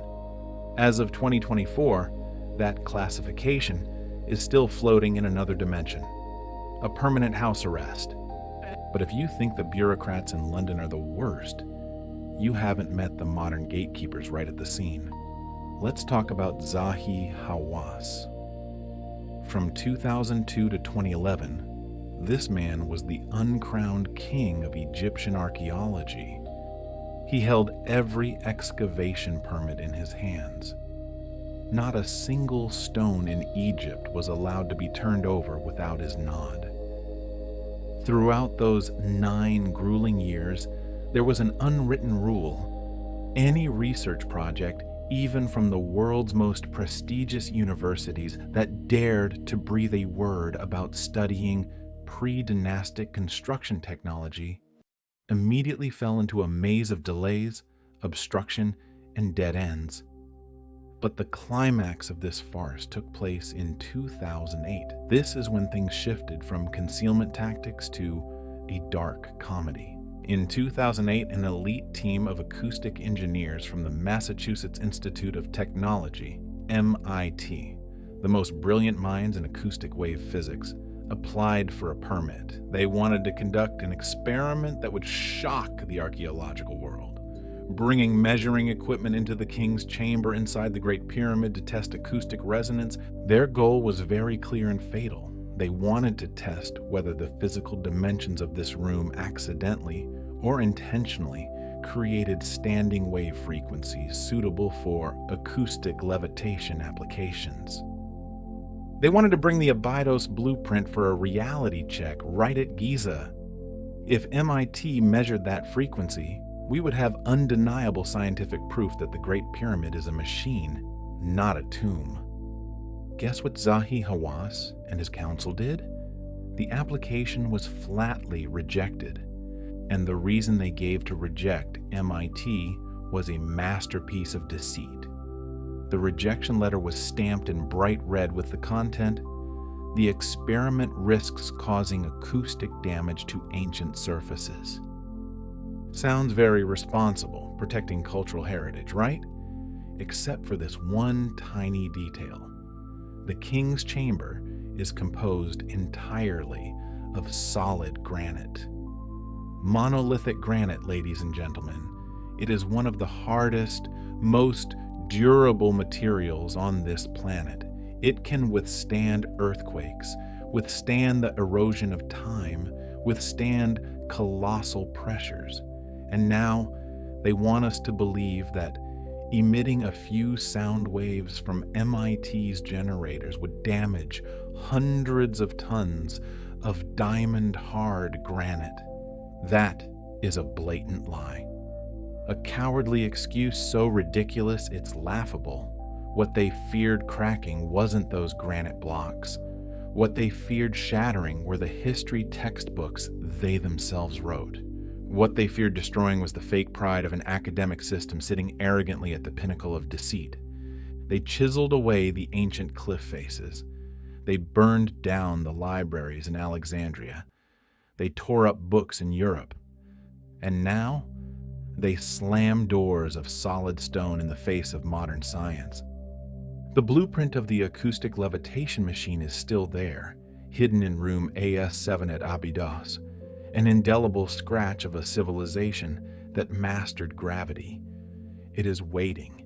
As of 2024, that classification is still floating in another dimension. A permanent house arrest. But if you think the bureaucrats in London are the worst, you haven't met the modern gatekeepers right at the scene. Let's talk about Zahi Hawass. From 2002 to 2011, this man was the uncrowned king of Egyptian archaeology. He held every excavation permit in his hands. Not a single stone in Egypt was allowed to be turned over without his nod. Throughout those 9 grueling years, there was an unwritten rule. Any research project, even from the world's most prestigious universities, that dared to breathe a word about studying pre-dynastic construction technology immediately fell into a maze of delays, obstruction, and dead ends. But the climax of this farce took place in 2008. This is when things shifted from concealment tactics to a dark comedy. In 2008, an elite team of acoustic engineers from the Massachusetts Institute of Technology, MIT, the most brilliant minds in acoustic wave physics, applied for a permit. They wanted to conduct an experiment that would shock the archaeological world. Bringing measuring equipment into the king's chamber inside the Great Pyramid to test acoustic resonance, their goal was very clear and fatal. They wanted to test whether the physical dimensions of this room accidentally or intentionally created standing wave frequencies suitable for acoustic levitation applications. They wanted to bring the Abydos blueprint for a reality check right at Giza. If MIT measured that frequency, we would have undeniable scientific proof that the Great Pyramid is a machine, not a tomb. Guess what Zahi Hawass and his council did? The application was flatly rejected, and the reason they gave to reject MIT was a masterpiece of deceit. The rejection letter was stamped in bright red with the content, "The experiment risks causing acoustic damage to ancient surfaces." Sounds very responsible, protecting cultural heritage, right? Except for this one tiny detail. The king's chamber is composed entirely of solid granite. Monolithic granite, ladies and gentlemen. It is one of the hardest, most durable materials on this planet. It can withstand earthquakes, withstand the erosion of time, withstand colossal pressures. And now they want us to believe that emitting a few sound waves from MIT's generators would damage hundreds of tons of diamond-hard granite. That is a blatant lie. A cowardly excuse so ridiculous it's laughable. What they feared cracking wasn't those granite blocks. What they feared shattering were the history textbooks they themselves wrote. What they feared destroying was the fake pride of an academic system sitting arrogantly at the pinnacle of deceit. They chiseled away the ancient cliff faces. They burned down the libraries in Alexandria. They tore up books in Europe. And now, they slam doors of solid stone in the face of modern science. The blueprint of the acoustic levitation machine is still there, hidden in room AS7 at Abydos, an indelible scratch of a civilization that mastered gravity. It is waiting,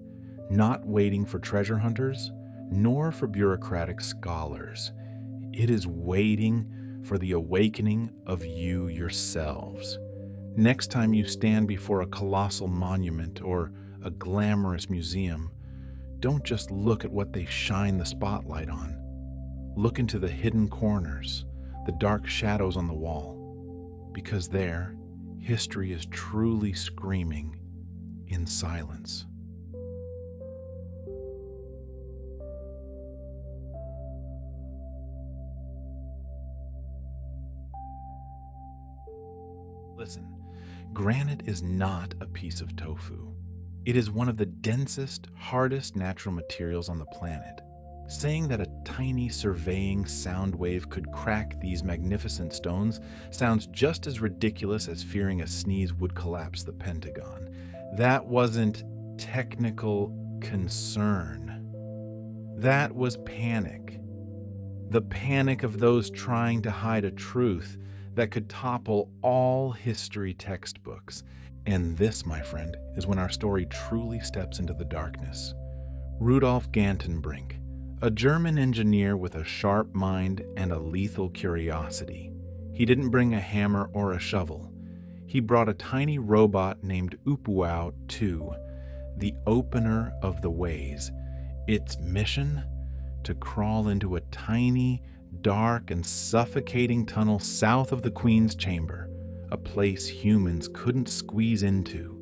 not waiting for treasure hunters, nor for bureaucratic scholars. It is waiting for the awakening of you yourselves. Next time you stand before a colossal monument or a glamorous museum, don't just look at what they shine the spotlight on. Look into the hidden corners, the dark shadows on the wall, because there, history is truly screaming in silence. Listen, granite is not a piece of tofu. It is one of the densest, hardest natural materials on the planet. Saying that a tiny surveying sound wave could crack these magnificent stones sounds just as ridiculous as fearing a sneeze would collapse the Pentagon. That wasn't technical concern. That was panic. The panic of those trying to hide a truth that could topple all history textbooks. And this, my friend, is when our story truly steps into the darkness. Rudolf Gantenbrink, a German engineer with a sharp mind and a lethal curiosity. He didn't bring a hammer or a shovel. He brought a tiny robot named Upuau 2, the opener of the ways. Its mission? To crawl into a tiny, dark, and suffocating tunnel south of the Queen's Chamber, a place humans couldn't squeeze into.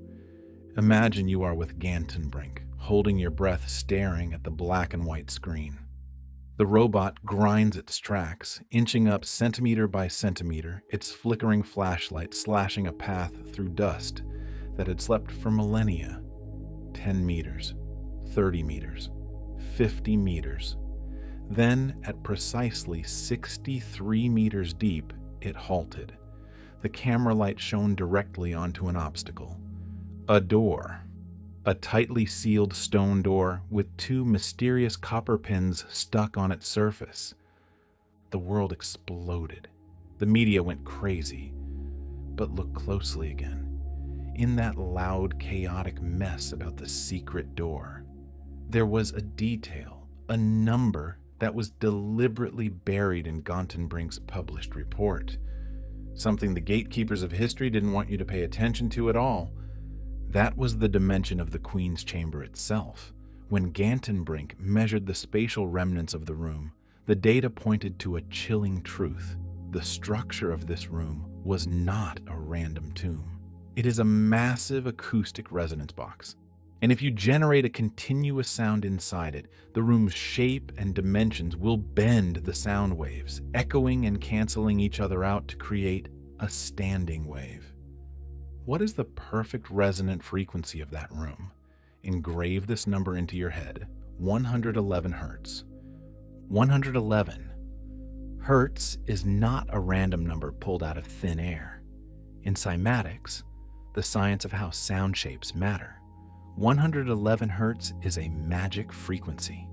Imagine you are with Gantenbrink, holding your breath staring at the black and white screen. The robot grinds its tracks, inching up centimeter by centimeter, its flickering flashlight slashing a path through dust that had slept for millennia. 10 meters, 30 meters, 50 meters. Then, at precisely 63 meters deep, it halted. The camera light shone directly onto an obstacle. A door. A tightly sealed stone door with two mysterious copper pins stuck on its surface. The world exploded. The media went crazy. But look closely again. In that loud, chaotic mess about the secret door, there was a detail, a number that was deliberately buried in Gantenbrink's published report. Something the gatekeepers of history didn't want you to pay attention to at all. That was the dimension of the Queen's Chamber itself. When Gantenbrink measured the spatial remnants of the room, the data pointed to a chilling truth. The structure of this room was not a random tomb. It is a massive acoustic resonance box. And if you generate a continuous sound inside it, the room's shape and dimensions will bend the sound waves, echoing and canceling each other out to create a standing wave. What is the perfect resonant frequency of that room? Engrave this number into your head: 111 hertz. 111. Hertz is not a random number pulled out of thin air. In cymatics, the science of how sound shapes matter, 111 hertz is a magic frequency.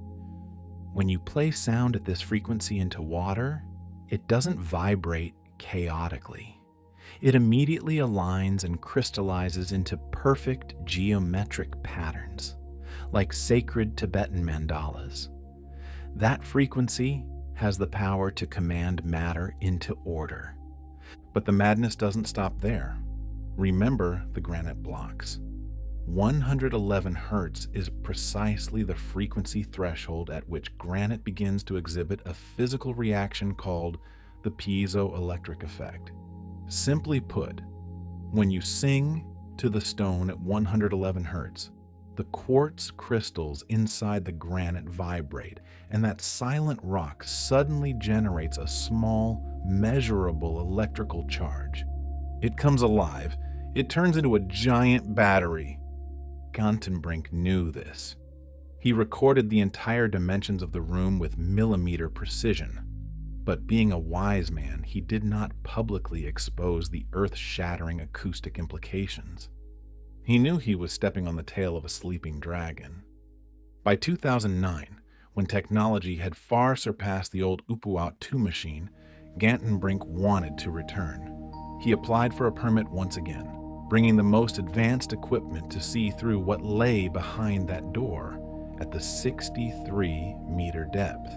When you play sound at this frequency into water, it doesn't vibrate chaotically. It immediately aligns and crystallizes into perfect geometric patterns, like sacred Tibetan mandalas. That frequency has the power to command matter into order. But the madness doesn't stop there. Remember the granite blocks. 111 hertz is precisely the frequency threshold at which granite begins to exhibit a physical reaction called the piezoelectric effect. Simply put, when you sing to the stone at 111 hertz, the quartz crystals inside the granite vibrate, and that silent rock suddenly generates a small, measurable electrical charge. It comes alive. It turns into a giant battery. Gantenbrink knew this. He recorded the entire dimensions of the room with millimeter precision. But being a wise man, he did not publicly expose the earth-shattering acoustic implications. He knew he was stepping on the tail of a sleeping dragon. By 2009, when technology had far surpassed the old Upuau 2 machine, Gantenbrink wanted to return. He applied for a permit once again, bringing the most advanced equipment to see through what lay behind that door at the 63-meter depth.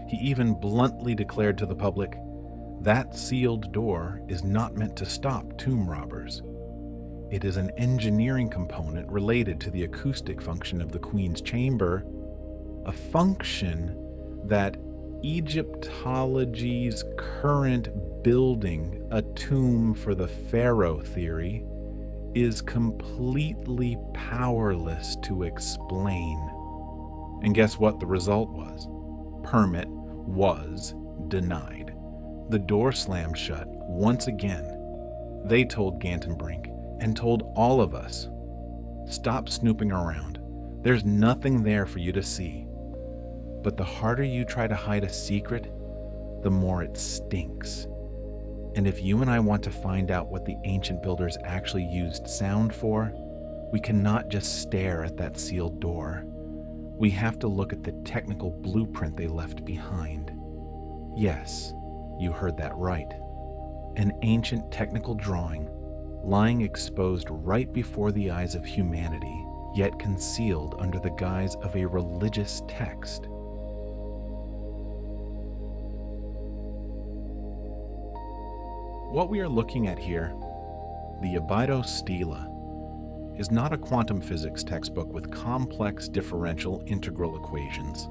He even bluntly declared to the public, "That sealed door is not meant to stop tomb robbers. It is an engineering component related to the acoustic function of the Queen's Chamber, a function that Egyptology's current building a tomb for the pharaoh theory is completely powerless to explain." And guess what the result was? Permit was denied. The door slammed shut once again. They told Gantenbrink and told all of us, "Stop snooping around. There's nothing there for you to see." But the harder you try to hide a secret, the more it stinks. And if you and I want to find out what the ancient builders actually used sound for, we cannot just stare at that sealed door. We have to look at the technical blueprint they left behind. Yes, you heard that right. An ancient technical drawing lying exposed right before the eyes of humanity, yet concealed under the guise of a religious text. What we are looking at here, the Abydos Stela, is not a quantum physics textbook with complex differential integral equations.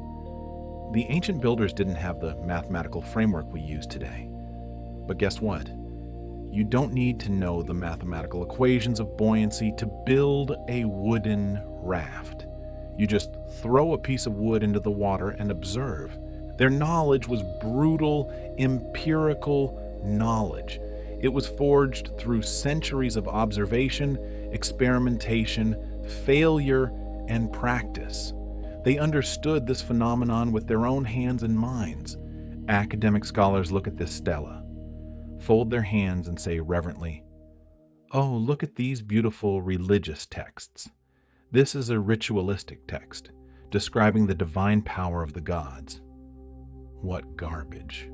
The ancient builders didn't have the mathematical framework we use today. But guess what? You don't need to know the mathematical equations of buoyancy to build a wooden raft. You just throw a piece of wood into the water and observe. Their knowledge was brutal, empirical knowledge. It was forged through centuries of observation, experimentation, failure, and practice. They understood this phenomenon with their own hands and minds. Academic scholars look at this stela, fold their hands and say reverently, "Oh, look at these beautiful religious texts. This is a ritualistic text, describing the divine power of the gods." What garbage.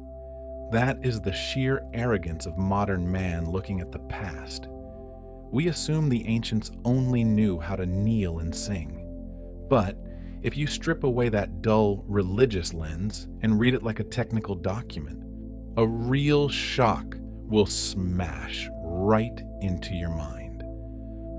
That is the sheer arrogance of modern man looking at the past. We assume the ancients only knew how to kneel and sing. But if you strip away that dull religious lens and read it like a technical document, a real shock will smash right into your mind.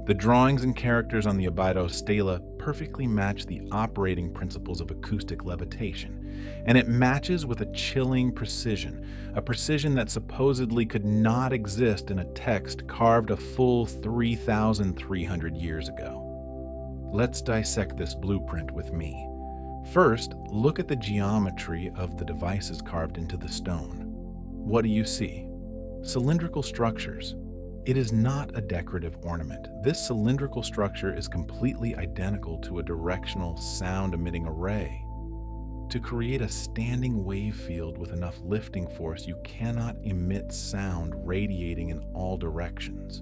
The drawings and characters on the Abydos Stela perfectly match the operating principles of acoustic levitation, and it matches with a chilling precision, a precision that supposedly could not exist in a text carved a full 3,300 years ago. Let's dissect this blueprint with me. First, look at the geometry of the devices carved into the stone. What do you see? Cylindrical structures. It is not a decorative ornament. This cylindrical structure is completely identical to a directional sound-emitting array. To create a standing wave field with enough lifting force, you cannot emit sound radiating in all directions.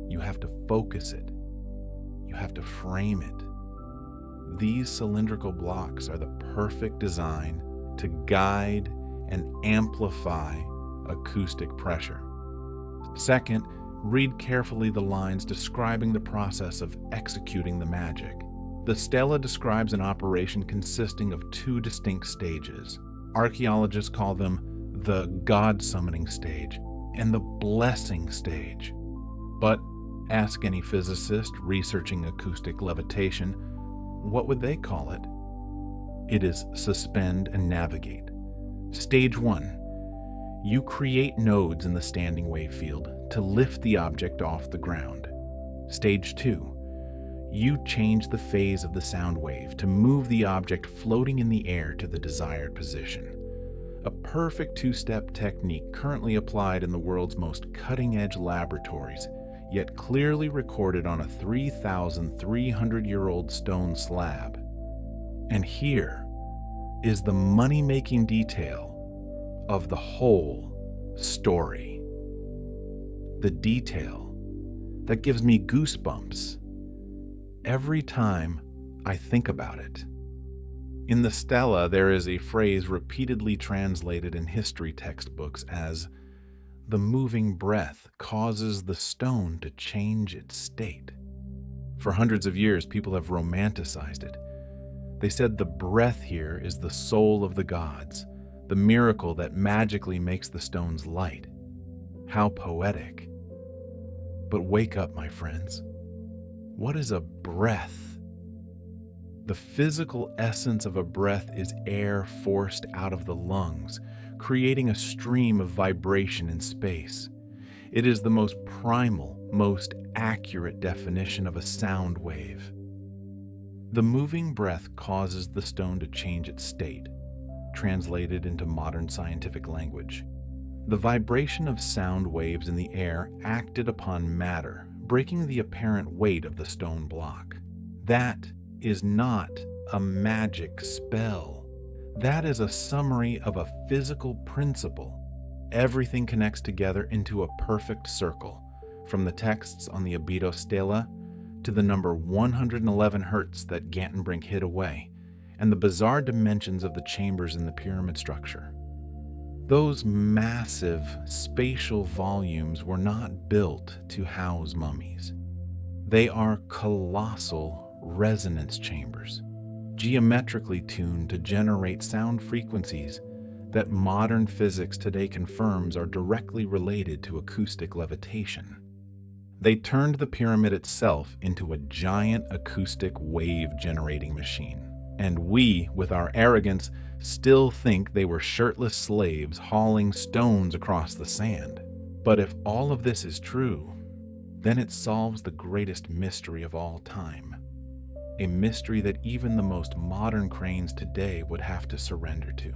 You have to focus it. You have to frame it. These cylindrical blocks are the perfect design to guide and amplify acoustic pressure. Second, read carefully the lines describing the process of executing the magic. The stela describes an operation consisting of two distinct stages. Archaeologists call them the God-summoning stage and the blessing stage. But ask any physicist researching acoustic levitation, what would they call it? It is suspend and navigate. Stage 1. You create nodes in the standing wave field to lift the object off the ground. Stage 2. You change the phase of the sound wave to move the object floating in the air to the desired position. A perfect two-step technique currently applied in the world's most cutting-edge laboratories, yet clearly recorded on a 3,300-year-old stone slab. And here is the money-making detail of the whole story. The detail that gives me goosebumps every time I think about it. In the stela, there is a phrase repeatedly translated in history textbooks as, "The moving breath causes the stone to change its state." For hundreds of years, people have romanticized it. They said the breath here is the soul of the gods, the miracle that magically makes the stones light. How poetic. But wake up, my friends. What is a breath? The physical essence of a breath is air forced out of the lungs, creating a stream of vibration in space. It is the most primal, most accurate definition of a sound wave. The moving breath causes the stone to change its state. Translated into modern scientific language, the vibration of sound waves in the air acted upon matter, breaking the apparent weight of the stone block. That is not a magic spell. That is a summary of a physical principle. Everything connects together into a perfect circle, from the texts on the Abydos Stela to the number 111 Hertz that Gantenbrink hid away, and the bizarre dimensions of the chambers in the pyramid structure. Those massive spatial volumes were not built to house mummies. They are colossal resonance chambers, geometrically tuned to generate sound frequencies that modern physics today confirms are directly related to acoustic levitation. They turned the pyramid itself into a giant acoustic wave-generating machine. And we, with our arrogance, still think they were shirtless slaves hauling stones across the sand. But if all of this is true, then it solves the greatest mystery of all time. A mystery that even the most modern cranes today would have to surrender to.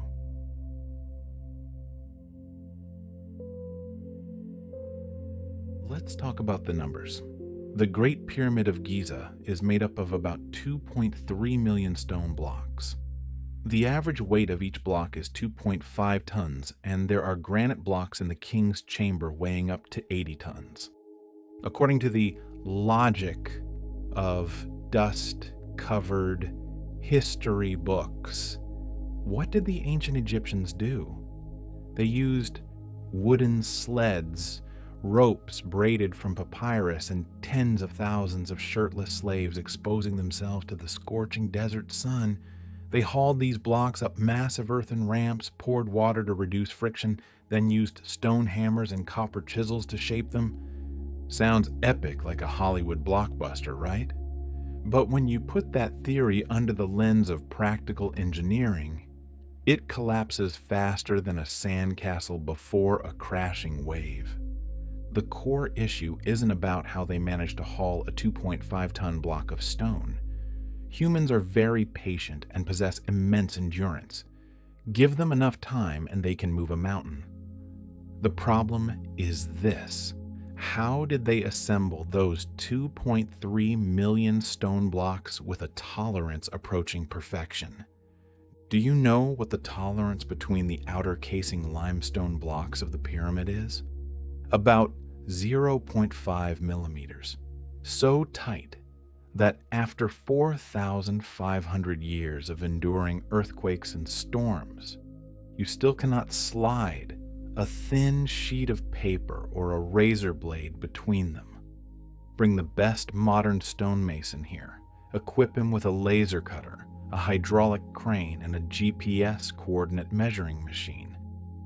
Let's talk about the numbers. The Great Pyramid of Giza is made up of about 2.3 million stone blocks. The average weight of each block is 2.5 tons, and there are granite blocks in the king's chamber weighing up to 80 tons. According to the logic of dust-covered history books, what did the ancient Egyptians do? They used wooden sleds, ropes braided from papyrus, and tens of thousands of shirtless slaves exposing themselves to the scorching desert sun. They hauled these blocks up massive earthen ramps, poured water to reduce friction, then used stone hammers and copper chisels to shape them. Sounds epic, like a Hollywood blockbuster, right? But when you put that theory under the lens of practical engineering, it collapses faster than a sandcastle before a crashing wave. The core issue isn't about how they managed to haul a 2.5-ton block of stone. Humans are very patient and possess immense endurance. Give them enough time and they can move a mountain. The problem is this. How did they assemble those 2.3 million stone blocks with a tolerance approaching perfection? Do you know what the tolerance between the outer casing limestone blocks of the pyramid is? About 0.5 millimeters. So tight that after 4,500 years of enduring earthquakes and storms, you still cannot slide a thin sheet of paper or a razor blade between them. Bring the best modern stonemason here, equip him with a laser cutter, a hydraulic crane, and a GPS coordinate measuring machine.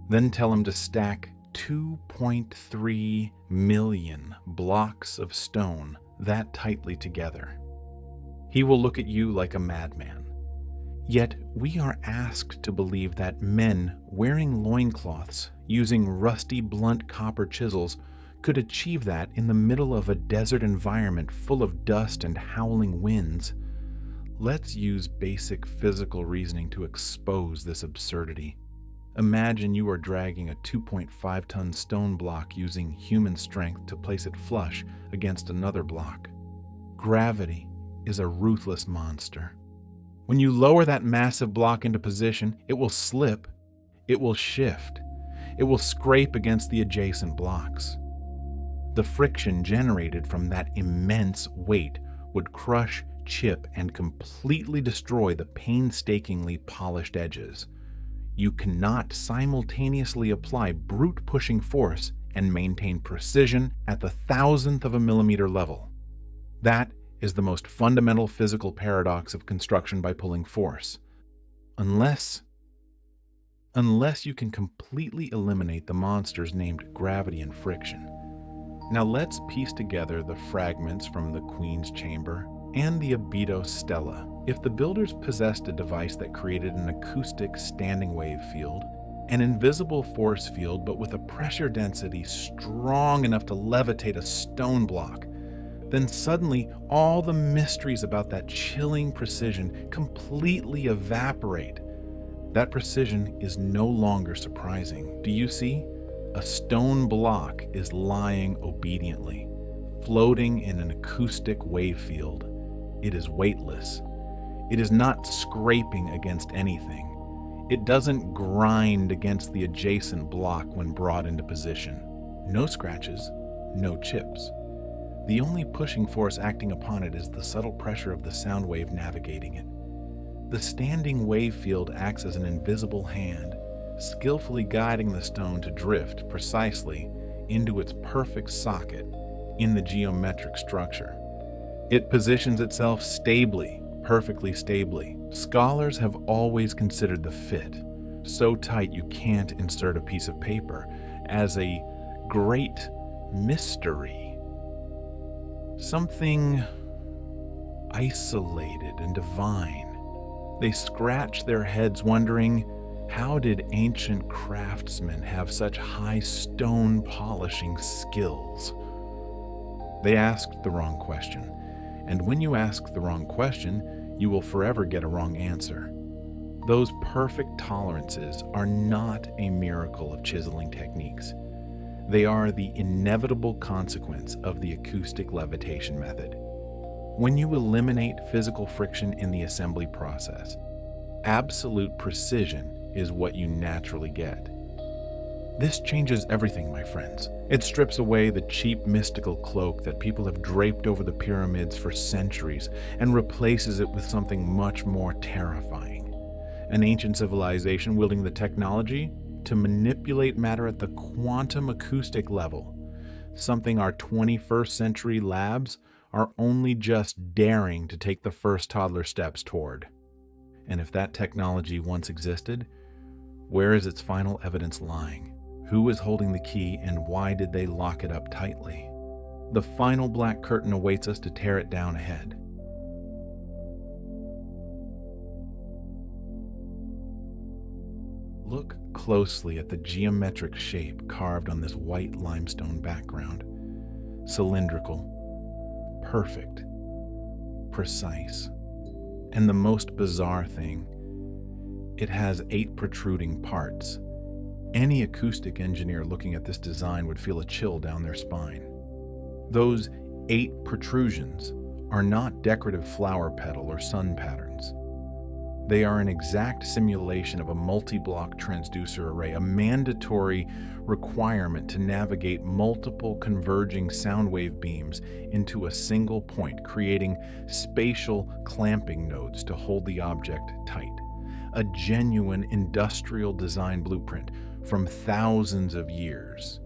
Then tell him to stack 2.3 million blocks of stone that tightly together. He will look at you like a madman. Yet we are asked to believe that men wearing loincloths using rusty blunt copper chisels could achieve that in the middle of a desert environment full of dust and howling winds. Let's use basic physical reasoning to expose this absurdity. Imagine you are dragging a 2.5-ton stone block using human strength to place it flush against another block. Gravity is a ruthless monster. When you lower that massive block into position, it will slip, it will shift, it will scrape against the adjacent blocks. The friction generated from that immense weight would crush, chip, and completely destroy the painstakingly polished edges. You cannot simultaneously apply brute pushing force and maintain precision at the thousandth of a millimeter level. That is the most fundamental physical paradox of construction by pulling force. Unless you can completely eliminate the monsters named gravity and friction. Now let's piece together the fragments from the Queen's Chamber and the Abydos Stela. If the builders possessed a device that created an acoustic standing wave field, an invisible force field but with a pressure density strong enough to levitate a stone block, then suddenly all the mysteries about that chilling precision completely evaporate. That precision is no longer surprising. Do you see? A stone block is lying obediently, floating in an acoustic wave field. It is weightless. It is not scraping against anything. It doesn't grind against the adjacent block when brought into position. No scratches, no chips. The only pushing force acting upon it is the subtle pressure of the sound wave navigating it. The standing wave field acts as an invisible hand, skillfully guiding the stone to drift precisely into its perfect socket in the geometric structure. It positions itself stably, perfectly stably. Scholars have always considered the fit, so tight you can't insert a piece of paper, as a great mystery. Something isolated and divine. They scratch their heads wondering, how did ancient craftsmen have such high stone polishing skills? They asked the wrong question, and when you ask the wrong question, you will forever get a wrong answer. Those perfect tolerances are not a miracle of chiseling techniques. They are the inevitable consequence of the acoustic levitation method. When you eliminate physical friction in the assembly process, absolute precision is what you naturally get. This changes everything, my friends. It strips away the cheap mystical cloak that people have draped over the pyramids for centuries and replaces it with something much more terrifying. An ancient civilization wielding the technology to manipulate matter at the quantum acoustic level, something our 21st century labs are only just daring to take the first toddler steps toward. And if that technology once existed, where is its final evidence lying? Who is holding the key, and why did they lock it up tightly? The final black curtain awaits us to tear it down ahead. Look closely at the geometric shape carved on this white limestone background. Cylindrical, perfect, precise. And the most bizarre thing, it has 8 protruding parts. Any acoustic engineer looking at this design would feel a chill down their spine. Those 8 protrusions are not decorative flower petal or sun patterns. They are an exact simulation of a multi-block transducer array, a mandatory requirement to navigate multiple converging sound wave beams into a single point, creating spatial clamping nodes to hold the object tight. A genuine industrial design blueprint from thousands of years.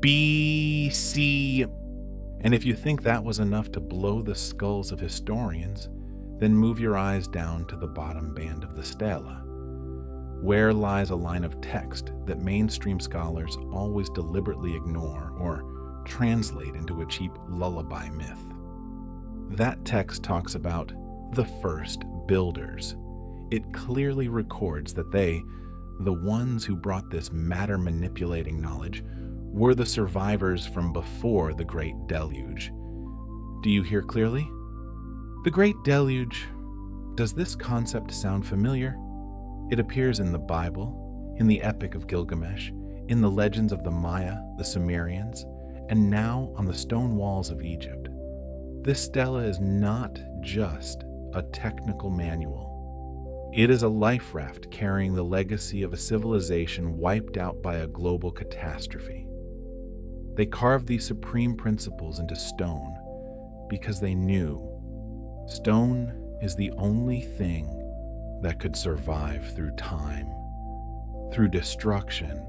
BC. And if you think that was enough to blow the skulls of historians, then move your eyes down to the bottom band of the stela. Where lies a line of text that mainstream scholars always deliberately ignore or translate into a cheap lullaby myth? That text talks about the first builders. It clearly records that they, the ones who brought this matter-manipulating knowledge, were the survivors from before the Great Deluge. Do you hear clearly? The Great Deluge. Does this concept sound familiar? It appears in the Bible, in the Epic of Gilgamesh, in the legends of the Maya, the Sumerians, and now on the stone walls of Egypt. This stela is not just a technical manual. It is a life raft carrying the legacy of a civilization wiped out by a global catastrophe. They carved these supreme principles into stone because they knew stone is the only thing that could survive through time, through destruction,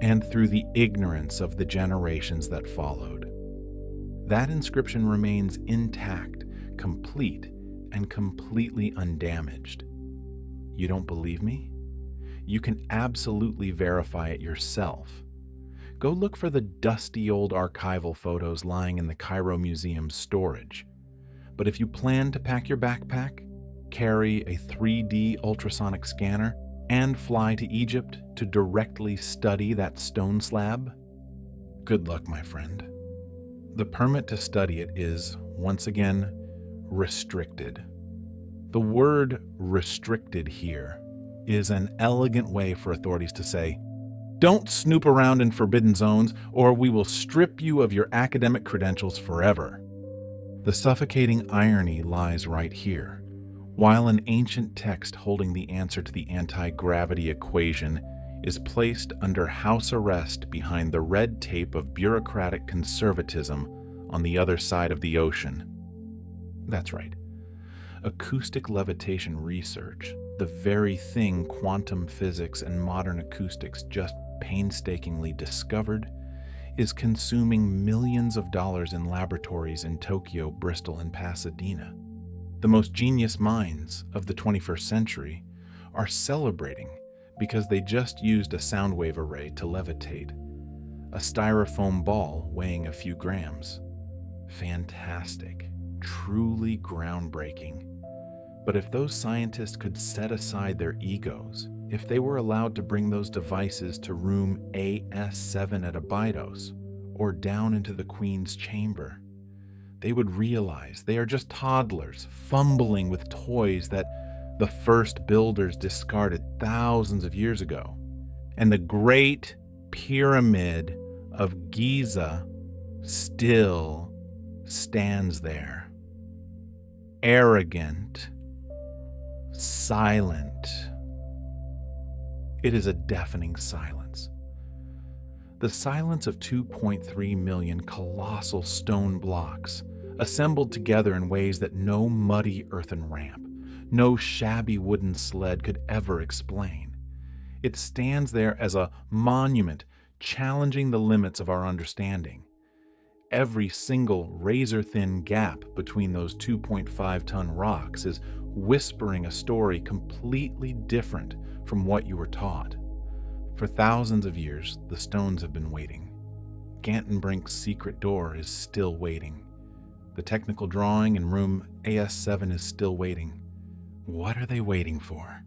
and through the ignorance of the generations that followed. That inscription remains intact, complete, and completely undamaged. You don't believe me? You can absolutely verify it yourself. Go look for the dusty old archival photos lying in the Cairo Museum's storage. But if you plan to pack your backpack, carry a 3D ultrasonic scanner, and fly to Egypt to directly study that stone slab, good luck, my friend. The permit to study it is, once again, restricted. The word restricted here is an elegant way for authorities to say, don't snoop around in forbidden zones, or we will strip you of your academic credentials forever. The suffocating irony lies right here. While an ancient text holding the answer to the anti-gravity equation is placed under house arrest behind the red tape of bureaucratic conservatism on the other side of the ocean. That's right. Acoustic levitation research, the very thing quantum physics and modern acoustics just painstakingly discovered, is consuming millions of dollars in laboratories in Tokyo, Bristol, and Pasadena. The most genius minds of the 21st century are celebrating because they just used a sound wave array to levitate a styrofoam ball weighing a few grams. Fantastic, truly groundbreaking. But if those scientists could set aside their egos, if they were allowed to bring those devices to room AS7 at Abydos or down into the Queen's chamber, they would realize they are just toddlers fumbling with toys that the first builders discarded thousands of years ago. And the Great Pyramid of Giza still stands there, arrogant, silent. It is a deafening silence. The silence of 2.3 million colossal stone blocks, assembled together in ways that no muddy earthen ramp, no shabby wooden sled could ever explain. It stands there as a monument challenging the limits of our understanding. Every single razor-thin gap between those 2.5-ton rocks is whispering a story completely different from what you were taught. For thousands of years, the stones have been waiting. Gantenbrink's secret door is still waiting. The technical drawing in room AS7 is still waiting. What are they waiting for?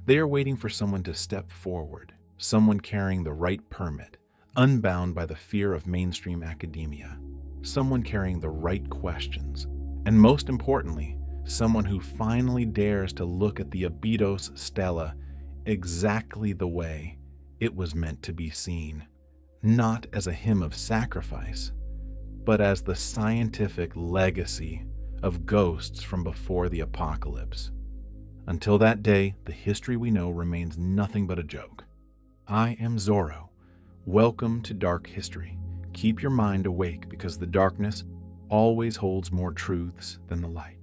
They are waiting for someone to step forward, someone carrying the right permit, unbound by the fear of mainstream academia, someone carrying the right questions, and most importantly, someone who finally dares to look at the Abydos Stela exactly the way it was meant to be seen, not as a hymn of sacrifice, but as the scientific legacy of ghosts from before the apocalypse. Until that day, the history we know remains nothing but a joke. I am Zorro. Welcome to Dark History. Keep your mind awake because the darkness always holds more truths than the light.